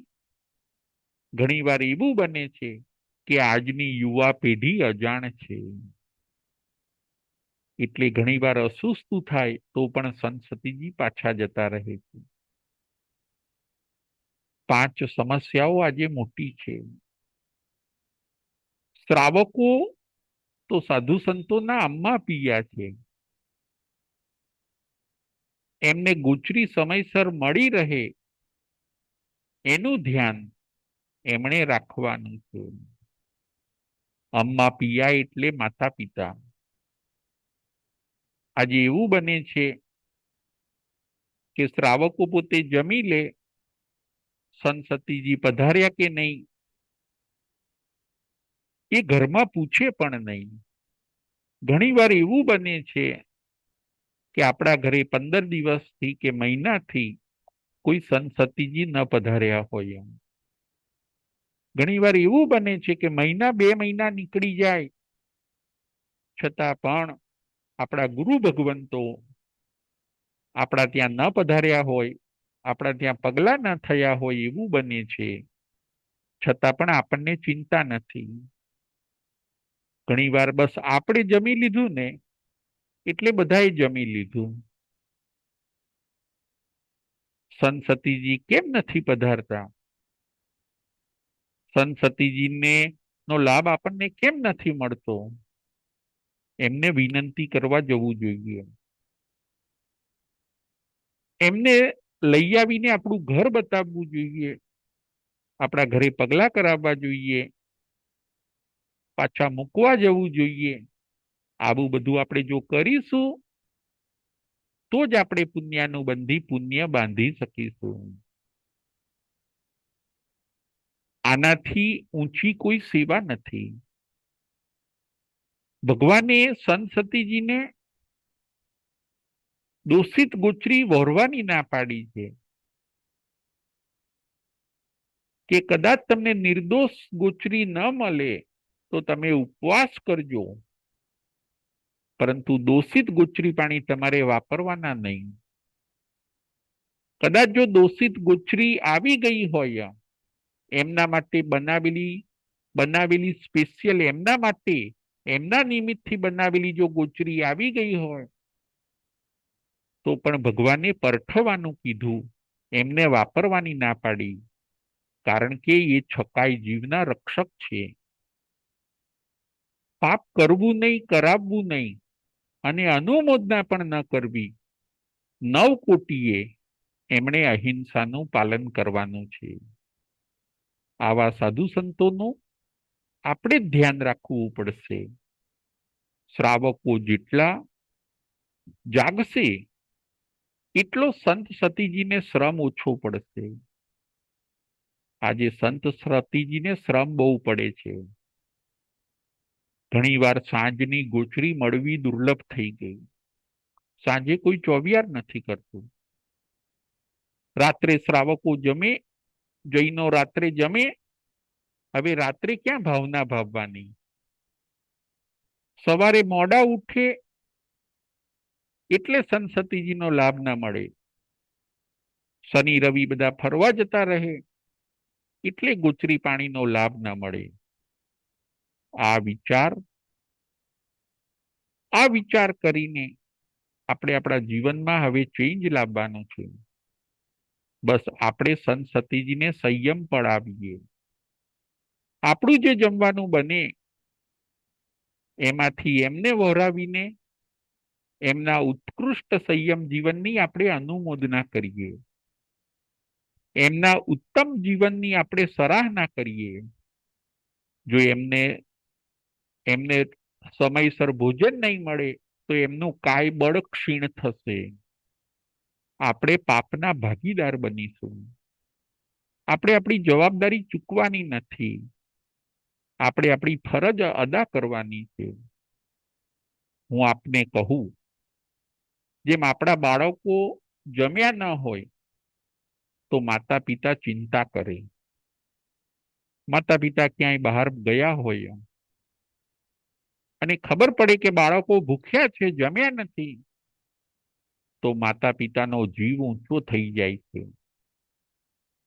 Speaker 1: ઘણીવાર એવું બને છે કે આજની યુવા પેઢી અજાણ છે. એટલે ઘણીવાર અસુસ્તું થાય તો પણ સંત સતીજી પાછા જતા રહે છે. 5 સમસ્યાઓ આજે મોટી છે. શ્રાવકો તો સાધુ સંતોના અમ્મા પિયા છે. એમને ગુચરી સમયસર મળી રહે એનું ધ્યાન એમણે રાખવાનું છે. અમ્મા પિયા એટલે માતા પિતા. આજે એવું બને છે કે શ્રાવકો પોતે જમી લે, સંત સતીજી પધાર્યા કે નહીં એ ઘરમાં પૂછે પણ નહીં. ઘણીવાર એવું બને છે કે આપણા ઘરે 15 દિવસથી કે મહિનાથી કોઈ સંત સતીજી ન પધાર્યા હોય. ઘણીવાર એવું બને છે કે મહિના 2 મહિના નીકળી જાય છતાં પણ આપણા ગુરુ ભગવંતો આપણા ત્યાં ન પધાર્યા હોય, આપણા ત્યાં પગલા ન થયા હોય એવું બને છે. છતાં પણ આપણને ચિંતા નથી. ઘણીવાર બસ આપણે જમી લીધું ને એટલે બધાએ જમી લીધું. સંત સતીજી કેમ નથી પધારતા? સંત સતીજીને નો લાભ આપણને કેમ નથી મળતો? એમને વિનંતી કરવા જવું જોઈએ. એમને લઈ આવીને આપણું ઘર બતાવવું જોઈએ. આપણા ઘરે પગલા કરાવવા જોઈએ. પાછા મૂકવા જવું જોઈએ. આવું બધું આપણે જો કરીશું તો જ આપણે પુણ્યાનુબંધી પુણ્ય બાંધી શકીશું. આનાથી ઊંચી કોઈ સેવા નથી. ભગવાને સંત સતીજીને દોષિત ગોચરી વહોરવાની ના પાડી છે કે કદાચ તમને નિર્દોષ ગોચરી ન મળે તો તમે ઉપવાસ કરજો, પરંતુ દોષિત ગોચરી પાણી તમારે વાપરવાના નહીં. કદાચ જો દોષિત ગોચરી આવી ગઈ હોય, એમના માટે બનાવેલી સ્પેશિયલ એમના માટે એમના નિમિત્તથી બનાવેલી જો ગોચરી આવી ગઈ હોય તો પણ ભગવાને પરઠવાનું કીધું, એમને વાપરવાની ના પાડી. કારણ કે એ છકાઈ જીવના રક્ષક છે. પાપ કરવું નહીં, કરાવવું નહીં અને અનુમોદના પણ ન કરવી. 9 કોટીએ એમણે અહિંસાનું પાલન કરવાનું છે. આવા સાધુ સંતોનું આપણે જ ધ્યાન રાખવું પડશે. શ્રાવકો જેટલા જાગશે એટલો સંત સતીજીને શ્રમ ઓછો પડશે. આજે સંત સતીજીને શ્રમ બહુ પડે છે. ઘણીવાર સાંજની ગોચરી મળવી દુર્લભ થઈ ગઈ. સાંજે કોઈ ચોવિયાર નથી કરતું. રાત્રે શ્રાવકો જમે, જૈનો રાત્રે જમે. હવે રાત્રે ક્યાં ભાવના ભાવવાની? સવારે મોડા ઉઠે એટલે સંત સતીજીનો લાભ ના મળે. શનિ રવિ બધા ફરવા જતા રહે એટલે ગોચરી પાણીનો લાભ ના મળે. આ વિચાર કરીને આપણે આપણા જીવનમાં હવે ચેન્જ લાવવાનો છે. બસ આપણે સંત સતીજીને સંયમ પડાવીએ. આપણું જે જમવાનું બને એમાંથી એમને વહોરાવીને એમના ઉત્કૃષ્ટ સંયમ જીવનની આપણે અનુમોદના કરીએ. એમના ઉત્તમ જીવનની આપણે સરાહના કરીએ. જો એમને સમયસર ભોજન નહીં મળે તો એમનું કાય બળ ક્ષીણ થશે. આપણે પાપના ભાગીદાર બનીશું. આપણે આપણી જવાબદારી ચૂકવાની નથી. આપણે આપણી ફરજ અદા કરવાની છે. હું આપને કહું, જેમ આપણા બાળકો જમ્યા ન હોય તો માતા પિતા ચિંતા કરે. માતા પિતા ક્યાંય બહાર ગયા હોય અને ખબર પડે કે બાળકો ભૂખ્યા છે, જમ્યા નથી, તો માતા પિતાનો જીવ ઊંચો થઈ જાય છે.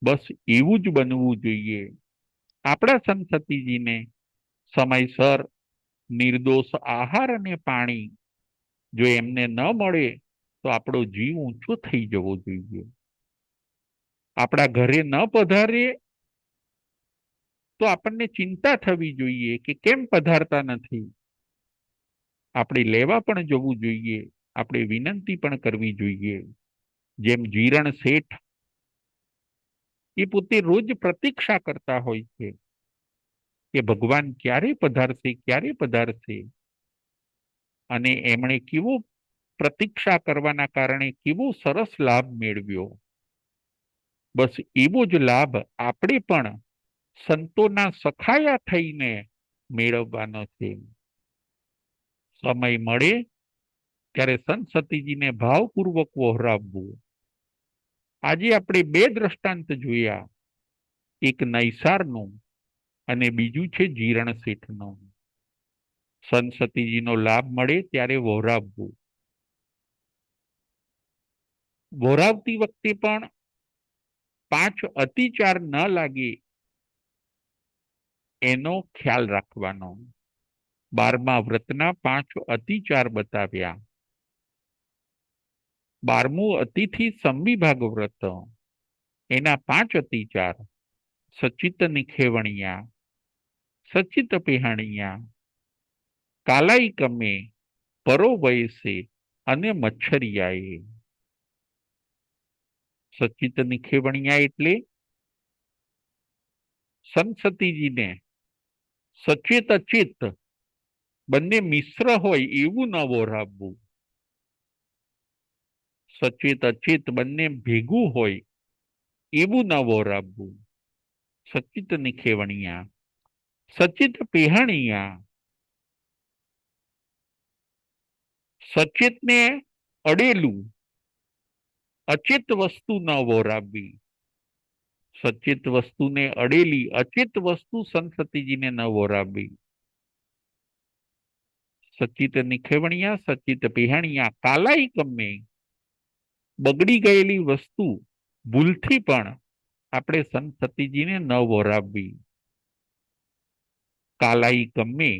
Speaker 1: બસ એવું જ બનવું જોઈએ. આપણા સંતતિજીને સમયસર નિર્દોષ આહાર અને પાણી જો એમને ન મળે તો આપણો જીવ ઊંચો થઈ જવો જોઈએ. આપણા ઘરે ન પધારે તો આપણને ચિંતા થવી જોઈએ કે કેમ પધારતા નથી. આપણે લેવા પણ જવું જોઈએ, આપણે વિનંતી પણ કરવી જોઈએ. જેમ જીરણ શેઠ એ પોતે રોજ પ્રતીક્ષા કરતા હોય છે કે ભગવાન ક્યારે પધારશે, ક્યારે પધારશે, અને એમણે કેવો પ્રતીક્ષા કરવાના કારણે કેવો સરસ લાભ મેળવ્યો. બસ એવો જ લાભ આપણે પણ સંતોના સખાયા થઈને મેળવવાનો છે. સમય મળે ત્યારે સંત સતીજીને ભાવપૂર્વક વહોરાવવું. આજે આપણે બે દ્રષ્ટાંત જોયા, એક નૈસારનું અને બીજું છે જીરણ શેઠનું. સંત સતીજીનો લાભ મળે ત્યારે વહોરાવવું. વહોરાવતી વખતે પણ 5 અતિચાર ન લાગે એનો ખ્યાલ રાખવાનો. 12મા વ્રતના 5 અતિચાર બતાવ્યા. 12મું અતિથિ સંવિભાગ વ્રત, એના 5 અતિચાર: સચિત નિખેવણિયા, સચિત પેહણિયા, કાલાઈ કમે, પરો વયસે અને મચ્છરિયાએ. સચિત નિખેવણિયા એટલે સંત સતીજીને સચેત અચેત બંને મિશ્ર હોય એવું ન વહોરાવવું. સચેત અચેત બંને ભેગું હોય એવું ન વહોરાવવું. સચિત નિખેવણિયા. સચિત પેહણિયા, સચેતને અડેલું અચેત વસ્તુ ન વહોરાવવી. સચેત વસ્તુને અડેલી અચેત વસ્તુ સંત સતીજીને ન વહોરાવવી. સચિત નિખેવણિયા, સચિત પેહણિયા, કાલાઈ કમે, બગડી ગયેલી વસ્તુ ભૂલથી પણ આપણે સંત સતીજીને ન વહોરાવવી. કાલાઈ કમે,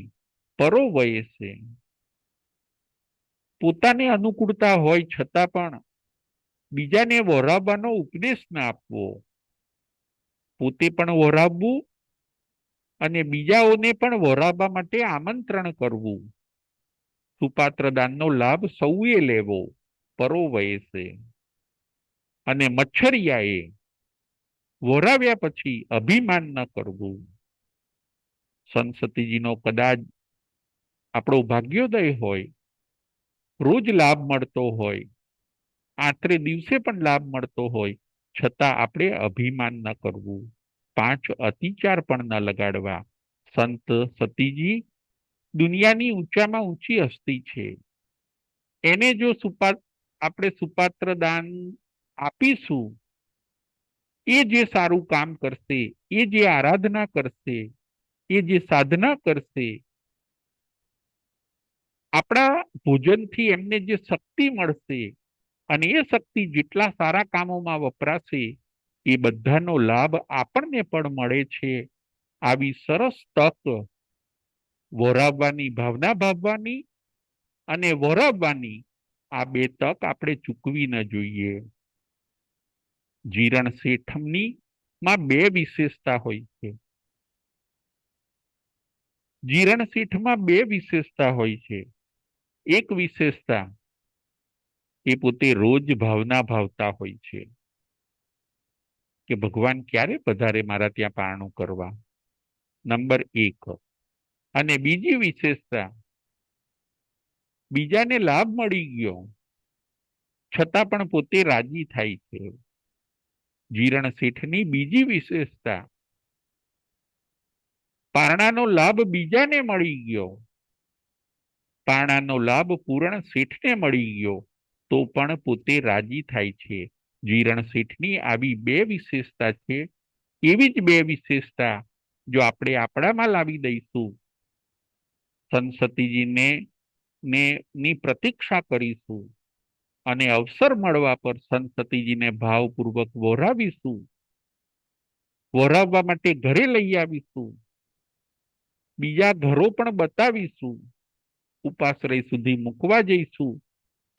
Speaker 1: પરો વયસે, પોતાને અનુકૂળતા હોય છતાં પણ બીજાને વહોરાવવાનો ઉપદેશ ના આપવો. પોતે પણ વહોરાવવું અને બીજાઓને પણ વહોરાવવા માટે આમંત્રણ કરવું. સુપાત્ર દાનનો લાભ સૌએ લેવો, પરો વયસે. અને મચ્છરિયાએ વહોરાવ્યા પછી અભિમાન ન કરવું. સંત સતીજીનો કદાચ આપણો ભાગ્યોદય હોય, રોજ લાભ મળતો હોય, આખરે દિવસે પણ લાભ મળતો હોય, છતાં આપણે અભિમાન ન કરવું. 5 અતિચાર પણ ન લગાડવા. સંત સતીજી દુનિયાની ઊંચામાં ઊંચી હસ્તી છે. એને જો આપણે સુપાત્ર દાન આપીશું, એ જે સારું કામ કરશે, એ જે આરાધના કરશે, એ જે સાધના કરશે, આપણા ભોજનથી એમને જે શક્તિ મળશે અને એ શક્તિ જેટલા સારા કામોમાં વપરાશે એ બધાનો લાભ આપણને પણ મળે છે. આવી સરસ તક વહોરાવવાની ભાવના ભાવવાની અને વહોરાવવાની, આ 2 તક આપણે ચૂકવી ન જોઈએ. જીરણ શેઠની માં 2 વિશેષતા હોય છે. જીરણ શેઠમાં 2 વિશેષતા હોય છે. એક વિશેષતા, એ પોતે રોજ ભાવના ભાવતા હોય છે કે ભગવાન ક્યારે પધારે મારા ત્યાં પારણું કરવા. નંબર 1. અને બીજી વિશેષતા, બીજાને લાભ મળી ગયો છતાં પણ પોતે રાજી થાય છે. જીરણ શેઠની બીજી વિશેષતા, પારણાનો લાભ બીજાને મળી ગયો, પારણાનો લાભ પૂરણ શેઠને મળી ગયો તો પણ પોતે રાજી થાય છે. જીરણ શેઠની આવી બે વિશેષતા છે. એવી જ બે વિશેષતા જો આપણે આપણામાં લાવી દઈશું, સંસતીજીને ની પ્રતીક્ષા કરીશું અને અવસર મળવા પર સંસતીજીને ભાવપૂર્વક વહોરાવીશું, વહોરાવવા માટે ઘરે લઈ આવીશું, બીજા ઘરો પણ બતાવીશું, ઉપાશ્રય સુધી મૂકવા જઈશું,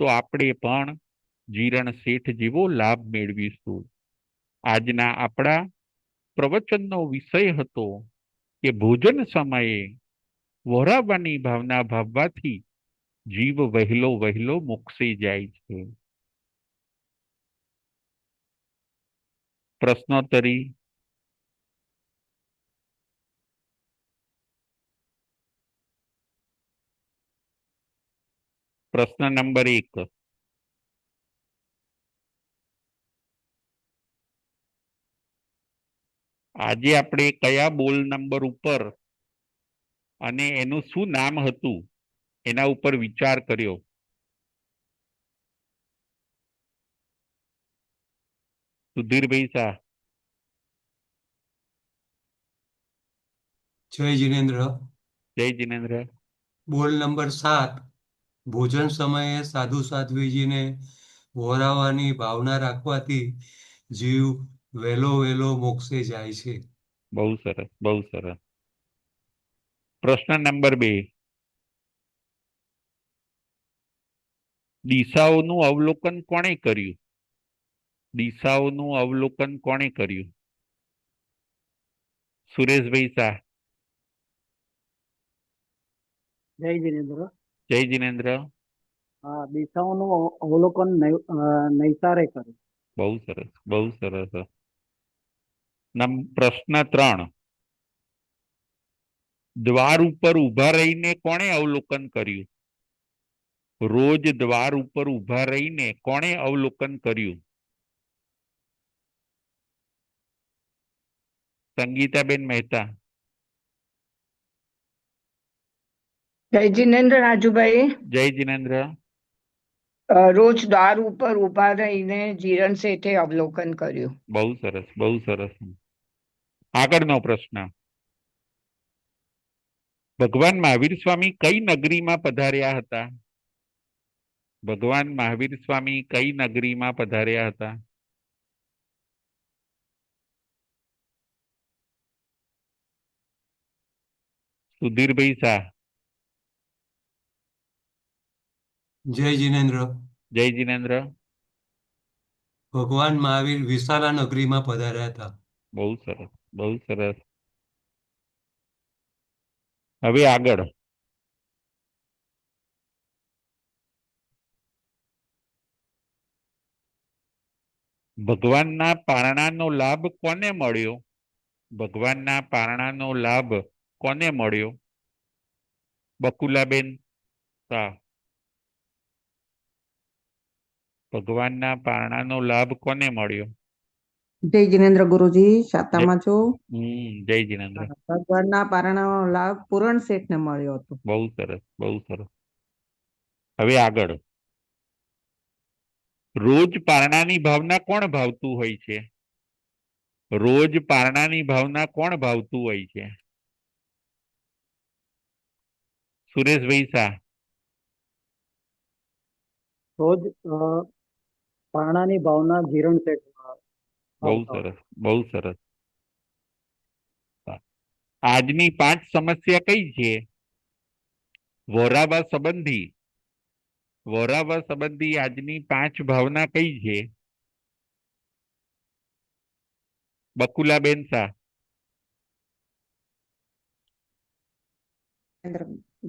Speaker 1: તો આપણે પણ જીરણ શેઠ જેવો લાભ મેળવીશું. આજના આપણા પ્રવચનનો વિષય હતો કે ભોજન સમયે વહોરાવવાની ભાવના ભાવવાથી જીવ વહેલો વહેલો મોક્ષે જાય છે. પ્રશ્નોત્તરી. પ્રશ્ન નંબર 1. આજે આપણે કયા બોલ નંબર ઉપર અને એનું શું નામ હતું એના ઉપર વિચાર કર્યો? સુધીરભાઈ શાહ.
Speaker 2: જય જીનેન્દ્ર.
Speaker 1: જય જીનેન્દ્ર.
Speaker 2: બોલ નંબર 7. ભોજન સમયે સાધુ સાધ્વીજીને વહોરાવાની ભાવના રાખવાથી જીવ વહેલો વહેલો મોક્ષે જાય છે.
Speaker 1: બહુ સરસ, બહુ સરસ. પ્રશ્ન નંબર 2. દિશાઓનું અવલોકન કોણે કર્યું? દિશાઓનું અવલોકન કોણે કર્યું? સુરેશભાઈ શાહ.
Speaker 3: જય જીનેન્દ્ર.
Speaker 1: જય જીનેન્દ્ર.
Speaker 3: દિશાઓનું અવલોકન નૈસારે કર્યું.
Speaker 1: બહુ સરસ, બહુ સરસ. પ્રશ્ન 3. દ્વાર ઉપર ઊભા રહીને કોણે અવલોકન કર્યું? રોજ દ્વાર ઉપર ઊભા રહીને કોણે અવલોકન કર્યું? સંગીતાબેન મહેતા.
Speaker 4: જય જીનેન્દ્ર રાજુભાઈ.
Speaker 1: જય જીનેન્દ્ર.
Speaker 4: રોજ દ્વાર ઉપર ઊભા રહીને જીરણ શેઠે અવલોકન કર્યું.
Speaker 1: બહુ સરસ, બહુ સરસ. આગળનો પ્રશ્ન. ભગવાન મહાવીર સ્વામી કઈ નગરીમાં પધાર્યા હતા? ભગવાન મહાવીર સ્વામી કઈ નગરીમાં પધાર્યા હતા? સુધીરભાઈ શાહ.
Speaker 2: જય જીનેન્દ્ર.
Speaker 1: જય જીનેન્દ્ર.
Speaker 2: ભગવાન મહાવીર વિશાલા નગરીમાં પધાર્યા હતા.
Speaker 1: બહુ સરસ, બહુ સરસ. હવે આગળ. ભગવાનના પારણાનો લાભ કોને મળ્યો? ભગવાનના પારણાનો લાભ કોને મળ્યો? બકુલાબેન શાહ. ભગવાનના પારણાનો લાભ કોને મળ્યો?
Speaker 5: જય જીનેન્દ્ર ગુરુજી, શાતામાં છું.
Speaker 1: જય જીનેન્દ્ર.
Speaker 5: ભગવાનના પારણાનો લાભ પૂરણ શેઠને મળ્યો હતો.
Speaker 1: બહુ સરસ, બહુ સરસ. હવે આગળ. રોજ પારણાની ભાવના કોણ ભાવતું હોય છે? રોજ પારણાની ભાવના કોણ ભાવતું હોય છે? સુરેશભાઈ શાહ.
Speaker 3: રોજ પારણાની ભાવના જીરણ શેઠ.
Speaker 1: બહુ સરસ, બહુ સરસ. આજની 5 સમસ્યા કઈ છે? વહોરાવા સંબંધી આજની 5 ભાવના કઈ છે? બકુલાબેન શાહ.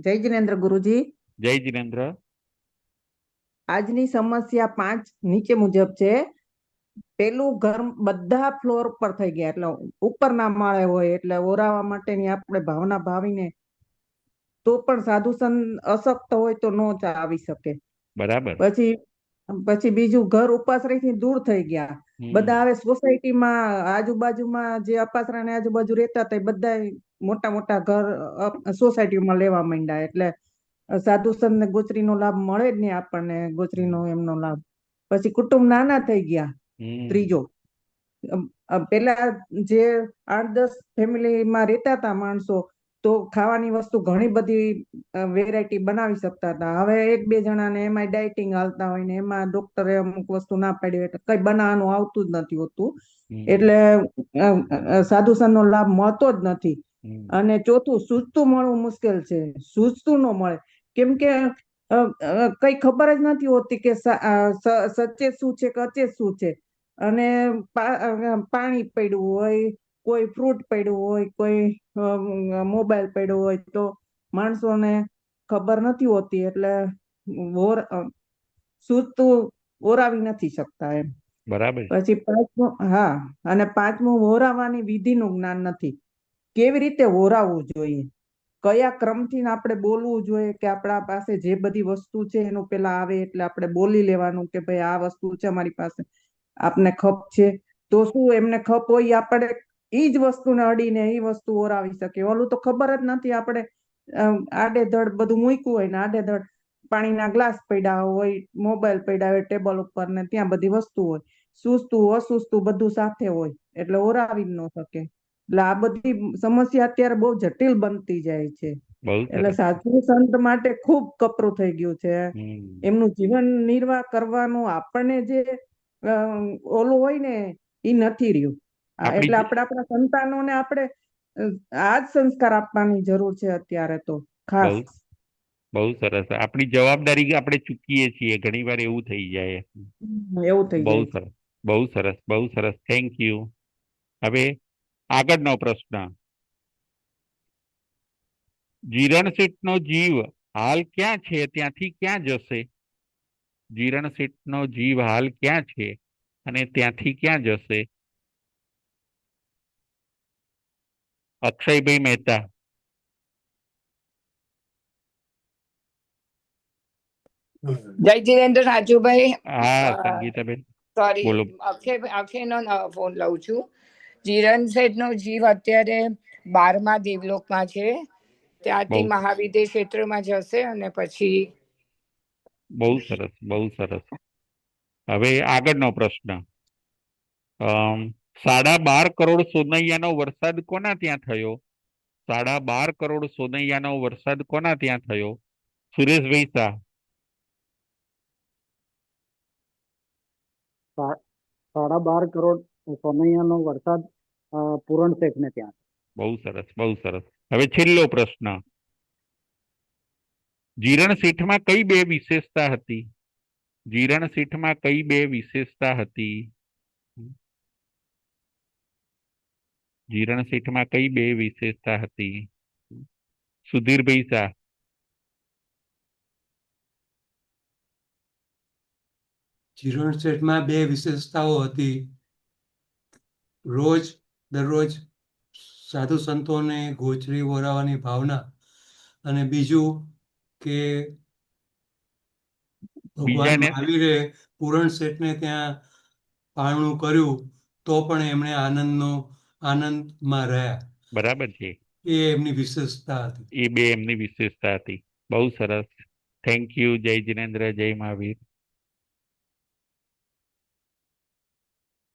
Speaker 5: જય જીનેન્દ્ર ગુરુજી.
Speaker 1: જય જીનેન્દ્ર.
Speaker 5: આજની સમસ્યા 5 નીચે મુજબ છે. પેલું ઘર બધા ફ્લોર પર થઈ ગયા, એટલે ઉપરના માળે હોય, એટલે ઓરાવા માટેની આપણે ભાવના ભાવીને તો પણ સાધુ સંત અશક્ત હોય તો નો આવી શકે.
Speaker 1: બરાબર.
Speaker 5: પછી બીજું, ઘર ઉપાશ્રયથી દૂર થઈ ગયા. બધા હવે સોસાયટીમાં આજુબાજુમાં જે અપાસરાની આજુબાજુ રહેતા હતા બધા મોટા મોટા ઘર સોસાયટીમાં લેવા માંડ્યા, એટલે સાધુ સંતને ગોચરીનો લાભ મળે જ નહીં આપણને, ગોચરીનો એમનો લાભ. પછી કુટુંબ નાના થઈ ગયા, ત્રીજો પેલા જે 8-10 ફેમિલીમાં રહેતા હતા માણસો, તો ખાવાની વસ્તુ ઘણી બધી વેરાયટી બનાવી શકતા હતા. હવે 1-2 જણાને એમાં ડાયટિંગ હાલતા હોય ને એમાં ડોક્ટરે અમુક વસ્તુ ના પાડી હોય એટલે કઈ બનાવવાનું આવતું જ નથી હોતું. એટલે સાધુ સંતનો લાભ મળતો જ નથી. અને ચોથું, સૂઝતું મળવું મુશ્કેલ છે. સૂઝતું ન મળે કેમ કે કઈ ખબર જ નથી હોતી કે સચેત શું છે કે અચેત શું છે. અને પાણી પડ્યું હોય, કોઈ ફ્રૂટ પડ્યું હોય, કોઈ મોબાઈલ પડ્યો હોય તો માણસોને ખબર નથી હોતી એટલે સૂઝતું ઓરાવી નથી શકતા એમ.
Speaker 1: બરાબર.
Speaker 5: પછી પાંચમું, હા, અને પાંચમું, ઓરાવવાની વિધિનું જ્ઞાન નથી. કેવી રીતે ઓરાવવું જોઈએ, કયા ક્રમથી આપણે બોલવું જોઈએ, કે આપણા પાસે જે બધી વસ્તુ છે એનું પેલા આવે એટલે આપણે બોલી લેવાનું કે ભાઈ આ વસ્તુ છે અમારી પાસે, આપને ખપ છે. તો શું એમને ખપ હોય આપણે ઈ જ વસ્તુને અડીને એ વસ્તુ ઓરાવી શકીએ. ઓલું તો ખબર જ નથી, આપણે આડેધડ બધું મૂક્યું હોય ને આડેધડ પાણીના ગ્લાસ પડ્યા હોય, મોબાઈલ પડ્યા હોય ટેબલ ઉપર ને ત્યાં બધી વસ્તુ હોય, સૂઝતું અસૂઝતું બધું સાથે હોય એટલે ઓરાવી જ ન શકે. એટલે આ બધી સમસ્યા અત્યારે બહુ જટિલ બનતી જાય છે.
Speaker 1: બહુ
Speaker 5: એટલે
Speaker 1: સરસ.
Speaker 5: સાધુ સંત માટે ખૂબ કપરું થઈ ગયું છે. એમનું જીવન નિર્વાહ કરવાનું આપણને જે ઓલું હોય ને એ નથી રહ્યું. એટલે આપણે આપણા સંતાનોને આપણે આ જ સંસ્કાર આપવાની જરૂર છે અત્યારે તો ખાસ.
Speaker 1: બહુ સરસ. આપણી જવાબદારી આપણે ચૂકીએ છીએ ઘણી વાર, એવું થઈ જાય.
Speaker 5: એવું થઈ
Speaker 1: બહુ
Speaker 5: જાય છે.
Speaker 1: સરસ, બહુ સરસ, બહુ સરસ. Thank you. હવે આગળનો પ્રશ્ન. જીરણ શેઠનો જીવ હાલ ક્યાં છે, ત્યાંથી ક્યાં જશે? જીરણ શેઠનો જીવ હાલ ક્યાં છે અને ત્યાંથી ક્યાં જશે? અક્ષયભાઈ મહેતા.
Speaker 4: જય જીનેન્દ્ર રાજુભાઈ.
Speaker 1: હા, સંગીતાબેન
Speaker 4: સોરી,
Speaker 1: બોલો.
Speaker 4: અક્ષયનો ફોન લઉં છું. જીરન શેઠનો જીવ અત્યારે 12મા દેવલોકમાં છે. ત્યાંથી
Speaker 1: બહુ
Speaker 4: મહાવિદ્ય ક્ષેત્રમાં જશે અને પછી
Speaker 1: બહુ સરસ, બહુ સરસ. હવે આગળનો પ્રશ્ન. 12.5 કરોડ સોનૈયાનો વરસાદ કોના ત્યાં થયો? 12.5 કરોડ સોનૈયાનો વરસાદ કોના ત્યાં થયો? સુરેશભાઈ શાહ.
Speaker 3: 12.5 કરોડ સોનૈયાનો વરસાદ પૂરણ શેઠને ત્યાં.
Speaker 1: બહુ સરસ, બહુ સરસ. હવે છેલ્લો પ્રશ્ન. જીરણ શેઠમાં કઈ બે વિશેષતા હતી? જીરણ શેઠમાં કઈ બે વિશેષતા હતી? જીરણ શેઠમાં કઈ બે વિશેષતા હતી? સુધીરભાઈ શાહ.
Speaker 2: જીરણ શેઠમાં બે વિશેષતાઓ હતી. દરરોજ સાધુ સંતોને ગોચરી ઓરાવવાની ભાવના, અને બીજું કે ભગવાન
Speaker 1: બીજાને
Speaker 2: મહાવીરે પૂરણ શેઠને ત્યાં પારણું કર્યું તો પણ એમણે આનંદમાં રહ્યા.
Speaker 1: બરાબર છે.
Speaker 2: એ એમની વિશેષતા હતી.
Speaker 1: એ બે એમની વિશેષતા હતી. બહુ સરસ. Thank you. જય જિનેન્દ્ર, જય મહાવીર.